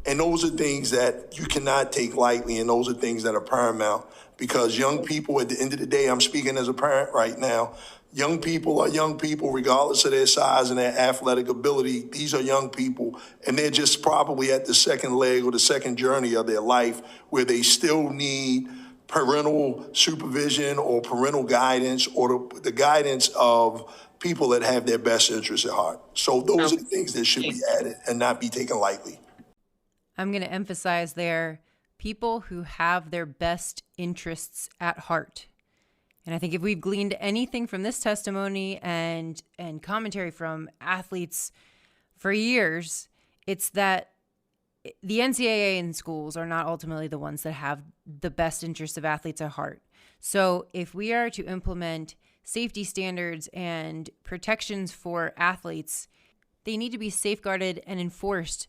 Speaker 7: And those are things that you cannot take lightly, and those are things that are paramount, because young people, at the end of the day, I'm speaking as a parent right now, young people are young people regardless of their size and their athletic ability. These are young people, and they're just probably at the second leg or the second journey of their life where they still need parental supervision or parental guidance or the guidance of people that have their best interests at heart. So those are the things that should be added and not be taken lightly.
Speaker 1: I'm going to emphasize there people who have their best interests at heart. And I think if we've gleaned anything from this testimony and commentary from athletes for years, it's that the NCAA and schools are not ultimately the ones that have the best interests of athletes at heart. So if we are to implement safety standards and protections for athletes, they need to be safeguarded and enforced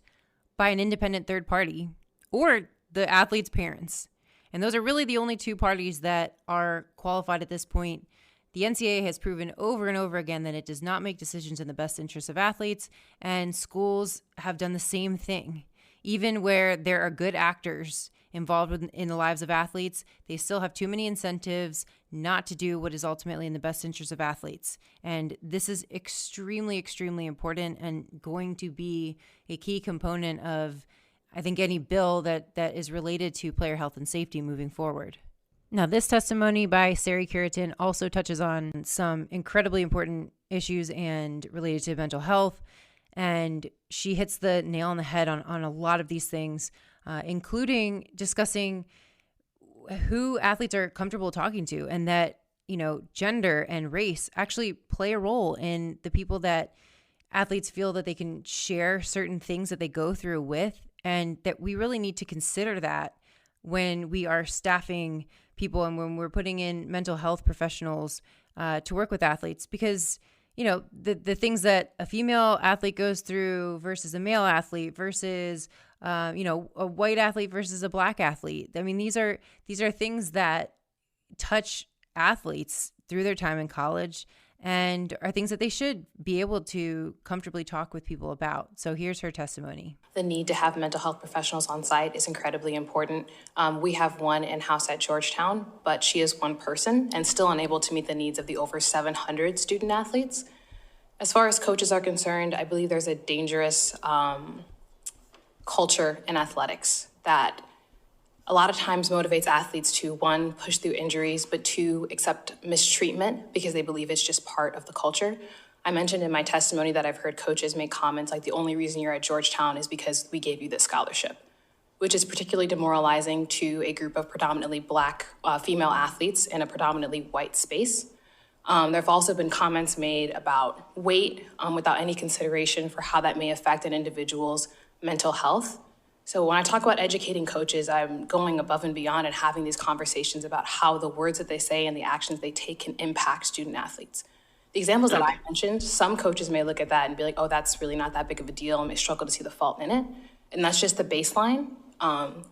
Speaker 1: by an independent third party or the athlete's parents. And those are really the only two parties that are qualified at this point. The NCAA has proven over and over again that it does not make decisions in the best interest of athletes, and schools have done the same thing. Even where there are good actors involved in the lives of athletes, they still have too many incentives not to do what is ultimately in the best interest of athletes. And this is extremely, extremely important and going to be a key component of, I think, any bill that is related to player health and safety moving forward. Now, this testimony by Sari Cureton also touches on some incredibly important issues and related to mental health. And she hits the nail on the head on a lot of these things, including discussing who athletes are comfortable talking to, and that, you know, gender and race actually play a role in the people that athletes feel that they can share certain things that they go through with, and that we really need to consider that when we are staffing people and when we're putting in mental health professionals to work with athletes, because you know, the things that a female athlete goes through versus a male athlete versus, you know, a white athlete versus a black athlete. I mean, these are things that touch athletes through their time in college and are things that they should be able to comfortably talk with people about. So here's her testimony.
Speaker 3: The need to have mental health professionals on site is incredibly important. We have one in-house at Georgetown, but she is one person and still unable to meet the needs of the over 700 student athletes. As far as coaches are concerned, I believe there's a dangerous culture in athletics that a lot of times motivates athletes to, one, push through injuries, but two, accept mistreatment because they believe it's just part of the culture. I mentioned in my testimony that I've heard coaches make comments like the only reason you're at Georgetown is because we gave you this scholarship, which is particularly demoralizing to a group of predominantly Black female athletes in a predominantly white space. There have also been comments made about weight without any consideration for how that may affect an individual's mental health. So when I talk about educating coaches, I'm going above and beyond and having these conversations about how the words that they say and the actions they take can impact student athletes. The examples that I mentioned, some coaches may look at that and be like, oh, that's really not that big of a deal, and may struggle to see the fault in it. And that's just the baseline.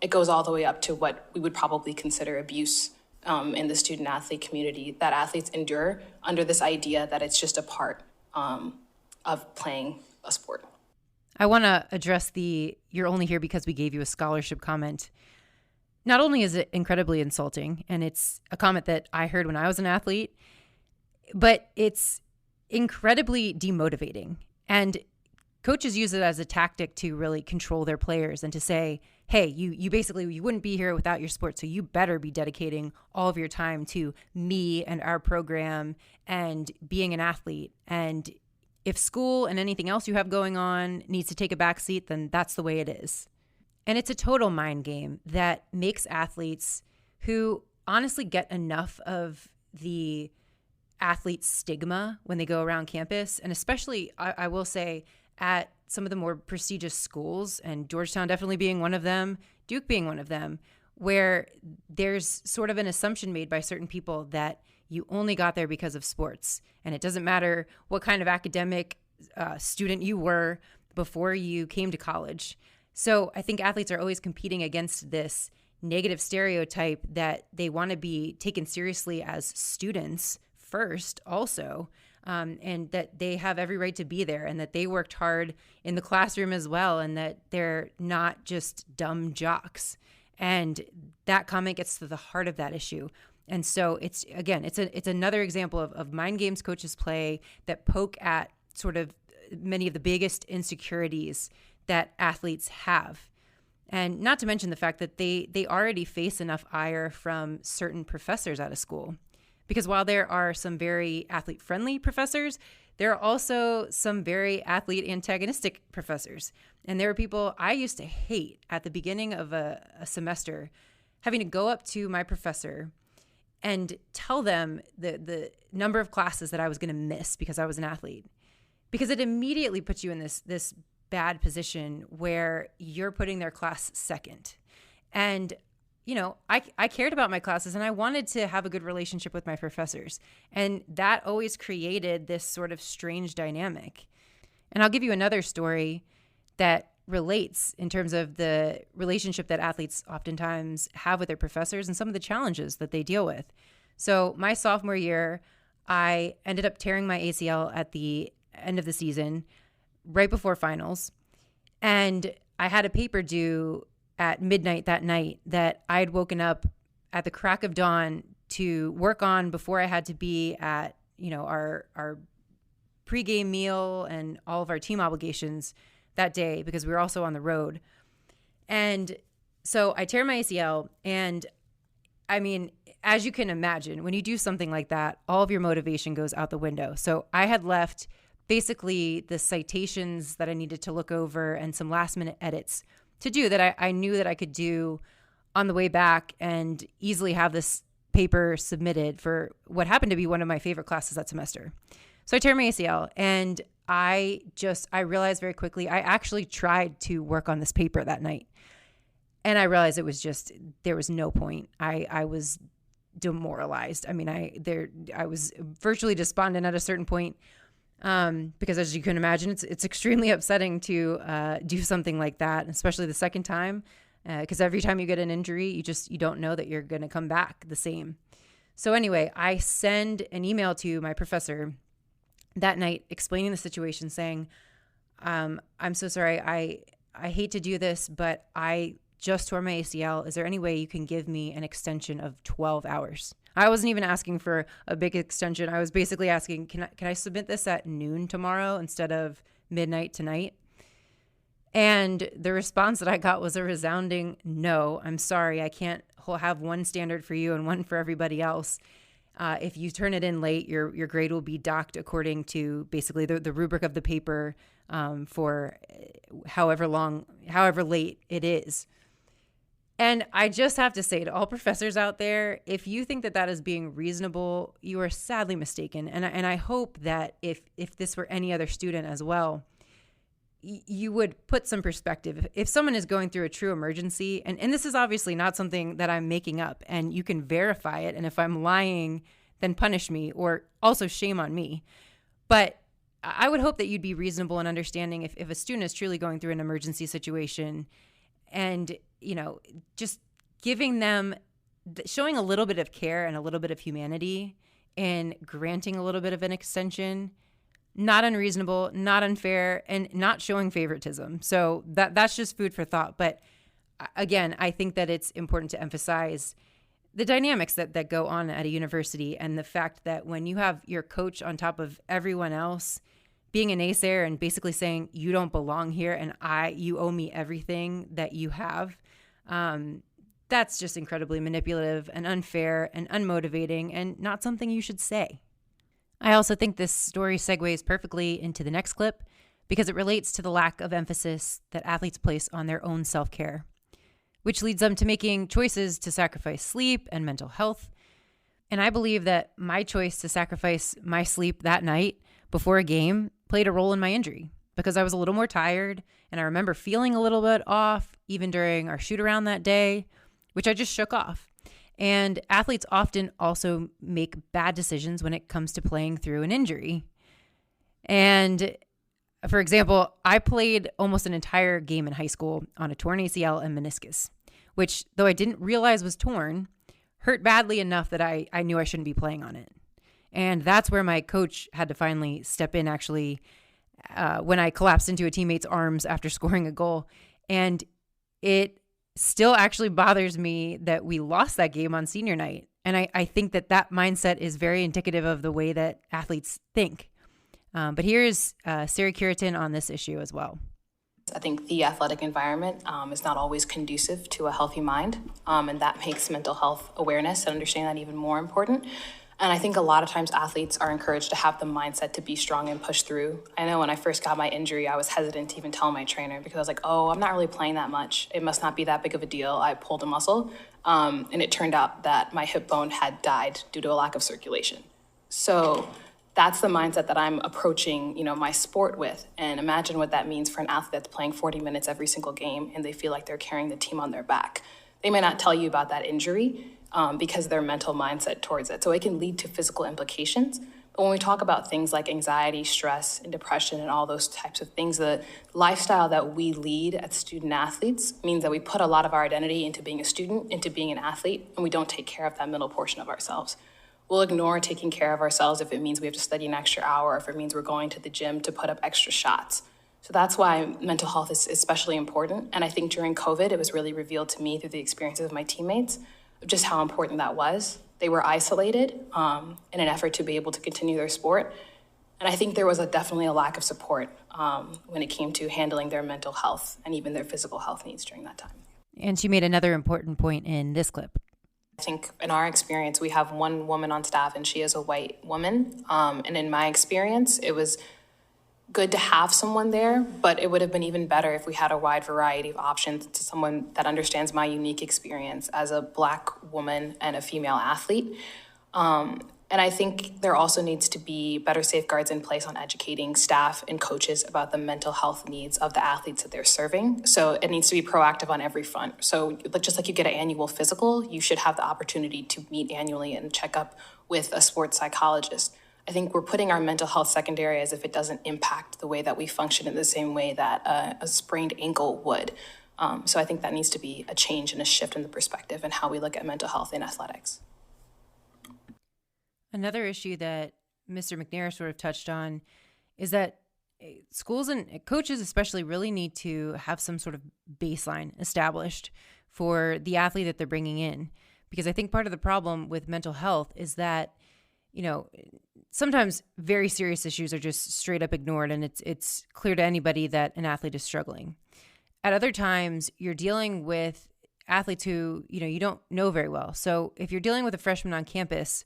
Speaker 3: It goes all the way up to what we would probably consider abuse in the student athlete community that athletes endure under this idea that it's just a part of playing a sport.
Speaker 1: I want to address the "you're only here because we gave you a scholarship" comment. Not only is it incredibly insulting, and it's a comment that I heard when I was an athlete, but it's incredibly demotivating. And coaches use it as a tactic to really control their players and to say, hey, you basically, you wouldn't be here without your sport, so you better be dedicating all of your time to me and our program and being an athlete. And if school and anything else you have going on needs to take a back seat, then that's the way it is. And it's a total mind game that makes athletes who honestly get enough of the athlete stigma when they go around campus, and especially, I will say, at some of the more prestigious schools, and Georgetown definitely being one of them, Duke being one of them, where there's sort of an assumption made by certain people that you only got there because of sports. And it doesn't matter what kind of academic student you were before you came to college. So I think athletes are always competing against this negative stereotype that they want to be taken seriously as students first also, and that they have every right to be there and that they worked hard in the classroom as well and that they're not just dumb jocks. And that comment gets to the heart of that issue. And so it's another example of mind games coaches play that poke at sort of many of the biggest insecurities that athletes have. And not to mention the fact that they already face enough ire from certain professors out of school. Because while there are some very athlete-friendly professors, there are also some very athlete-antagonistic professors. And there are people I used to hate at the beginning of a semester, having to go up to my professor and tell them the number of classes that I was going to miss because I was an athlete. Because it immediately puts you in this bad position where you're putting their class second. And you know, I cared about my classes and I wanted to have a good relationship with my professors. And that always created this sort of strange dynamic. And I'll give you another story that relates in terms of the relationship that athletes oftentimes have with their professors and some of the challenges that they deal with. So my sophomore year, I ended up tearing my ACL at the end of the season, right before finals. And I had a paper due at midnight that night that I had woken up at the crack of dawn to work on before I had to be at, our pregame meal and all of our team obligations that day because we were also on the road. And so I tear my ACL, and I mean, as you can imagine, when you do something like that, all of your motivation goes out the window. So I had left basically the citations that I needed to look over and some last minute edits to do that I knew that I could do on the way back and easily have this paper submitted for what happened to be one of my favorite classes that semester. So I tear my ACL, and I realized very quickly, I actually tried to work on this paper that night. And I realized there was no point. I was demoralized. I mean, I was virtually despondent at a certain point. Because as you can imagine, it's extremely upsetting to do something like that, especially the second time, because every time you get an injury, you don't know that you're going to come back the same. So anyway, I send an email to my professor that night explaining the situation, saying, I'm so sorry. I hate to do this, but I just tore my ACL. Is there any way you can give me an extension of 12 hours? I wasn't even asking for a big extension. I was basically asking, can I submit this at noon tomorrow instead of midnight tonight? And the response that I got was a resounding no. I'm sorry, I can't have one standard for you and one for everybody else. If you turn it in late, your grade will be docked according to basically the rubric of the paper for however late it is. And I just have to say to all professors out there, if you think that is being reasonable, you are sadly mistaken. And I hope that if this were any other student as well, you would put some perspective. If someone is going through a true emergency, and this is obviously not something that I'm making up, and you can verify it, and if I'm lying, then punish me, or also shame on me. But I would hope that you'd be reasonable and understanding if a student is truly going through an emergency situation, and just giving them, showing a little bit of care and a little bit of humanity and granting a little bit of an extension, not unreasonable, not unfair, and not showing favoritism. So that's just food for thought. But again, I think that it's important to emphasize the dynamics that go on at a university, and the fact that when you have your coach on top of everyone else being a naysayer and basically saying you don't belong here and you owe me everything that you have, that's just incredibly manipulative and unfair and unmotivating and not something you should say. I also think this story segues perfectly into the next clip because it relates to the lack of emphasis that athletes place on their own self-care, which leads them to making choices to sacrifice sleep and mental health. And I believe that my choice to sacrifice my sleep that night before a game played a role in my injury because I was a little more tired, and I remember feeling a little bit off even during our shoot around that day, which I just shook off. And athletes often also make bad decisions when it comes to playing through an injury. And for example, I played almost an entire game in high school on a torn ACL and meniscus, which, though I didn't realize was torn, hurt badly enough that I knew I shouldn't be playing on it. And that's where my coach had to finally step in, actually, when I collapsed into a teammate's arms after scoring a goal. And it still actually bothers me that we lost that game on senior night. And I think that mindset is very indicative of the way that athletes think. But here's Siri Cureton on this issue as well.
Speaker 3: I think the athletic environment is not always conducive to a healthy mind, and that makes mental health awareness and understanding that even more important. And I think a lot of times athletes are encouraged to have the mindset to be strong and push through. I know when I first got my injury, I was hesitant to even tell my trainer because I was like, oh, I'm not really playing that much. It must not be that big of a deal. I pulled a muscle, and it turned out that my hip bone had died due to a lack of circulation. So that's the mindset that I'm approaching, my sport with. And imagine what that means for an athlete that's playing 40 minutes every single game and they feel like they're carrying the team on their back. They may not tell you about that injury because their mental mindset towards it. So it can lead to physical implications. But when we talk about things like anxiety, stress, and depression and all those types of things, the lifestyle that we lead as student athletes means that we put a lot of our identity into being a student, into being an athlete, and we don't take care of that middle portion of ourselves. We'll ignore taking care of ourselves if it means we have to study an extra hour, or if it means we're going to the gym to put up extra shots. So that's why mental health is especially important. And I think during COVID, it was really revealed to me through the experiences of my teammates of just how important that was. They were isolated in an effort to be able to continue their sport. And I think there was definitely a lack of support when it came to handling their mental health and even their physical health needs during that time.
Speaker 1: And she made another important point in this clip.
Speaker 3: I think in our experience, we have one woman on staff and she is a white woman. And in my experience, it was good to have someone there, but it would have been even better if we had a wide variety of options to someone that understands my unique experience as a Black woman and a female athlete. And I think there also needs to be better safeguards in place on educating staff and coaches about the mental health needs of the athletes that they're serving. So it needs to be proactive on every front. So just like you get an annual physical, you should have the opportunity to meet annually and check up with a sports psychologist. I think we're putting our mental health secondary as if it doesn't impact the way that we function in the same way that a sprained ankle would. So I think that needs to be a change and a shift in the perspective and how we look at mental health in athletics.
Speaker 1: Another issue that Mr. McNair sort of touched on is that schools and coaches especially really need to have some sort of baseline established for the athlete that they're bringing in. Because I think part of the problem with mental health is that, sometimes very serious issues are just straight up ignored, and it's clear to anybody that an athlete is struggling. At other times, you're dealing with athletes who, you don't know very well. So if you're dealing with a freshman on campus,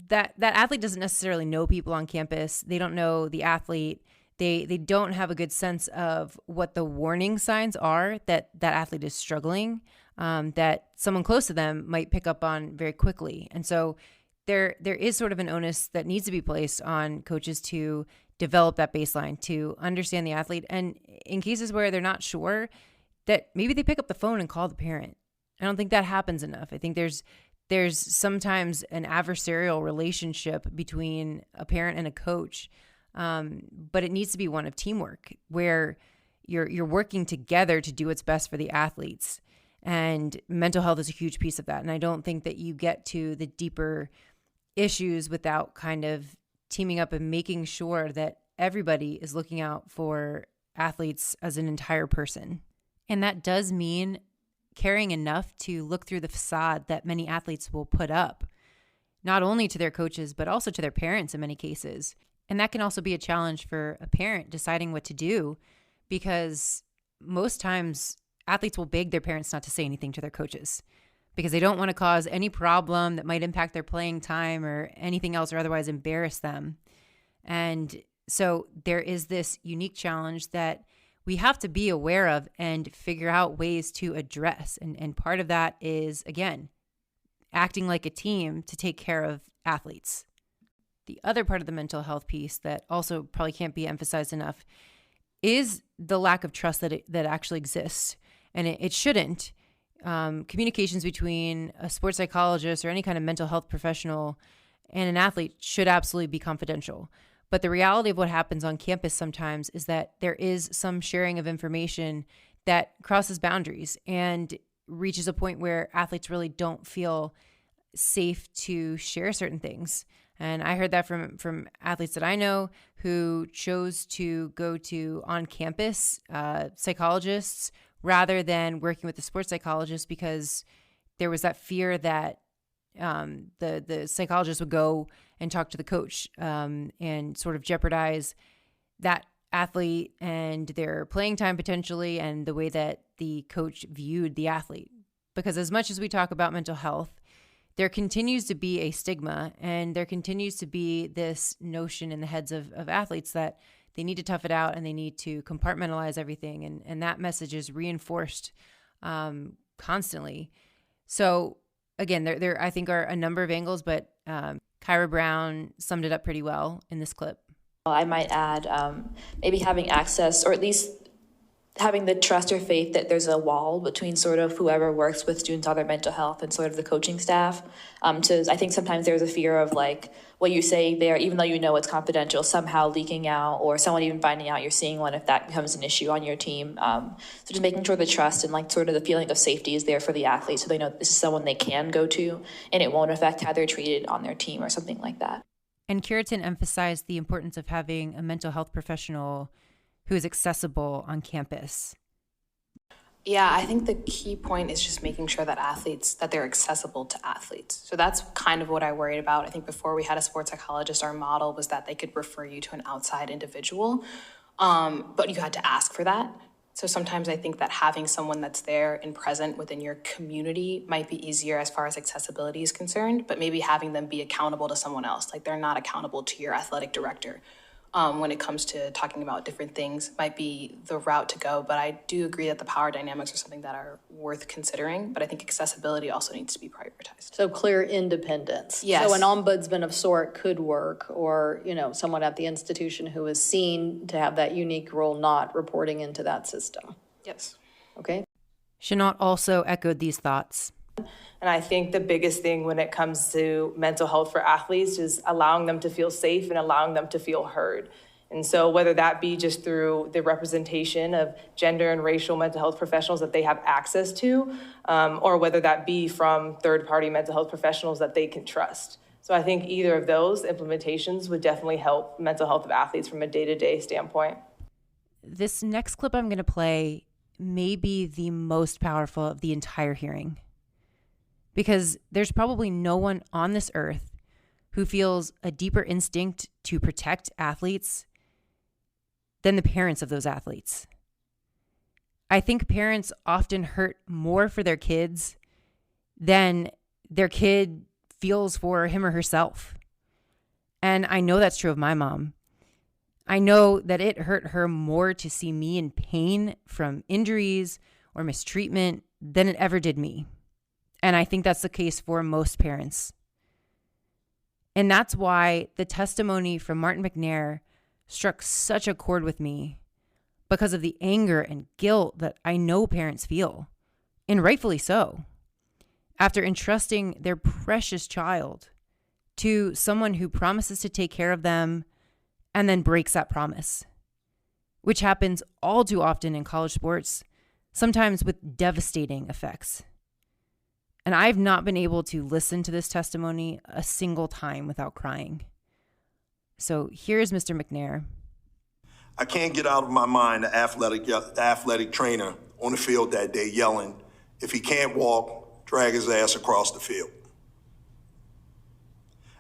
Speaker 1: that athlete doesn't necessarily know people on campus. They don't know the athlete. They don't have a good sense of what the warning signs are that athlete is struggling, that someone close to them might pick up on very quickly. And so there is sort of an onus that needs to be placed on coaches to develop that baseline, to understand the athlete. And in cases where they're not sure, that maybe they pick up the phone and call the parent. I don't think that happens enough. I think there's sometimes an adversarial relationship between a parent and a coach, but it needs to be one of teamwork where you're working together to do what's best for the athletes. And mental health is a huge piece of that. And I don't think that you get to the deeper issues without kind of teaming up and making sure that everybody is looking out for athletes as an entire person. And that does mean caring enough to look through the facade that many athletes will put up, not only to their coaches, but also to their parents in many cases. And that can also be a challenge for a parent deciding what to do, because most times athletes will beg their parents not to say anything to their coaches because they don't want to cause any problem that might impact their playing time or anything else or otherwise embarrass them. And so there is this unique challenge that we have to be aware of and figure out ways to address. And part of that is, again, acting like a team to take care of athletes. The other part of the mental health piece that also probably can't be emphasized enough is the lack of trust that actually exists. And it shouldn't. Communications between a sports psychologist or any kind of mental health professional and an athlete should absolutely be confidential. But the reality of what happens on campus sometimes is that there is some sharing of information that crosses boundaries and reaches a point where athletes really don't feel safe to share certain things. And I heard that from athletes that I know who chose to go to on-campus psychologists rather than working with a sports psychologist because there was that fear that the psychologist would go and talk to the coach and sort of jeopardize that athlete and their playing time potentially and the way that the coach viewed the athlete. Because as much as we talk about mental health, there continues to be a stigma and there continues to be this notion in the heads of athletes that they need to tough it out and they need to compartmentalize everything. And that message is reinforced constantly. So again, there I think are a number of angles, but Kyra Brown summed it up pretty well in this clip.
Speaker 4: I might add maybe having access, or at least having the trust or faith that there's a wall between sort of whoever works with students on their mental health and sort of the coaching staff. I think sometimes there's a fear of like what you say there, even though you know it's confidential, somehow leaking out or someone even finding out you're seeing one if that becomes an issue on your team. So just making sure the trust and like sort of the feeling of safety is there for the athlete so they know this is someone they can go to and it won't affect how they're treated on their team or something like that.
Speaker 1: And Cureton emphasized the importance of having a mental health professional who is accessible on campus.
Speaker 3: Yeah, I think the key point is just making sure that they're accessible to athletes. So that's kind of what I worried about. I think before we had a sports psychologist, our model was that they could refer you to an outside individual, but you had to ask for that. So sometimes I think that having someone that's there and present within your community might be easier as far as accessibility is concerned, but maybe having them be accountable to someone else, like they're not accountable to your athletic director. When it comes to talking about different things might be the route to go. But I do agree that the power dynamics are something that are worth considering. But I think accessibility also needs to be prioritized.
Speaker 5: So clear independence.
Speaker 3: Yes.
Speaker 5: So an ombudsman of sort could work, or, someone at the institution who is seen to have that unique role not reporting into that system.
Speaker 3: Yes.
Speaker 5: Okay.
Speaker 1: Chenault also echoed these thoughts.
Speaker 2: And I think the biggest thing when it comes to mental health for athletes is allowing them to feel safe and allowing them to feel heard. And so whether that be just through the representation of gender and racial mental health professionals that they have access to, or whether that be from third-party mental health professionals that they can trust. So I think either of those implementations would definitely help mental health of athletes from a day-to-day standpoint.
Speaker 1: This next clip I'm going to play may be the most powerful of the entire hearing. Because there's probably no one on this earth who feels a deeper instinct to protect athletes than the parents of those athletes. I think parents often hurt more for their kids than their kid feels for him or herself. And I know that's true of my mom. I know that it hurt her more to see me in pain from injuries or mistreatment than it ever did me. And I think that's the case for most parents. And that's why the testimony from Martin McNair struck such a chord with me, because of the anger and guilt that I know parents feel, and rightfully so, after entrusting their precious child to someone who promises to take care of them and then breaks that promise, which happens all too often in college sports, sometimes with devastating effects. And I've not been able to listen to this testimony a single time without crying. So here's Mr. McNair.
Speaker 7: I can't get out of my mind the athletic trainer on the field that day yelling, if he can't walk, drag his ass across the field.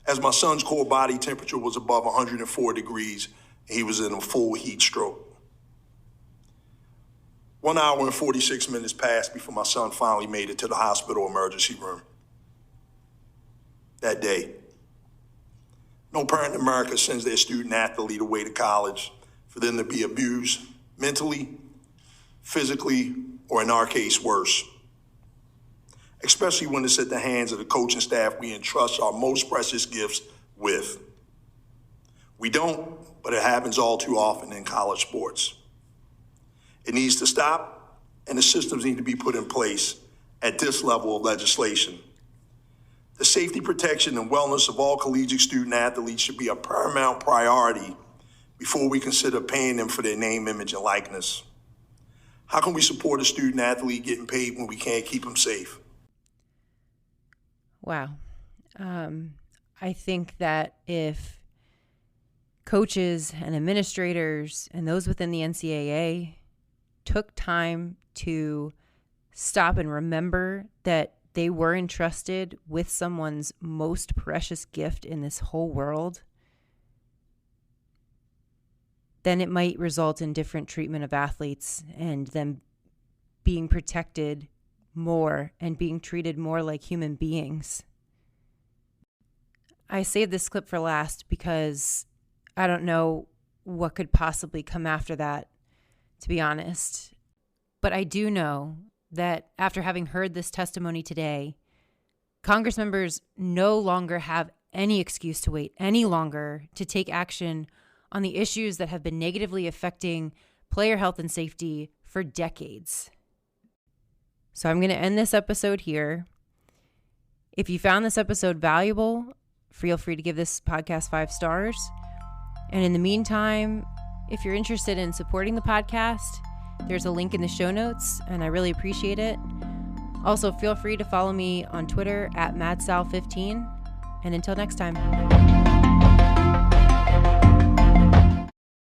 Speaker 7: As my son's core body temperature was above 104 degrees, he was in a full heat stroke. 1 hour and 46 minutes passed before my son finally made it to the hospital emergency room. That day, no parent in America sends their student athlete away to college for them to be abused mentally, physically, or in our case, worse. Especially when it's at the hands of the coaching staff we entrust our most precious gifts with. We don't, but it happens all too often in college sports. It needs to stop, and the systems need to be put in place at this level of legislation. The safety, protection, and wellness of all collegiate student athletes should be a paramount priority before we consider paying them for their name, image, and likeness. How can we support a student athlete getting paid when we can't keep them safe?
Speaker 1: Wow. I think that if coaches and administrators and those within the NCAA took time to stop and remember that they were entrusted with someone's most precious gift in this whole world, then it might result in different treatment of athletes and them being protected more and being treated more like human beings. I saved this clip for last because I don't know what could possibly come after that, to be honest. But I do know that after having heard this testimony today, Congress members no longer have any excuse to wait any longer to take action on the issues that have been negatively affecting player health and safety for decades. So I'm going to end this episode here. If you found this episode valuable, feel free to give this podcast 5 stars. And in the meantime, if you're interested in supporting the podcast, there's a link in the show notes, and I really appreciate it. Also, feel free to follow me on Twitter at MadSal15. And until next time.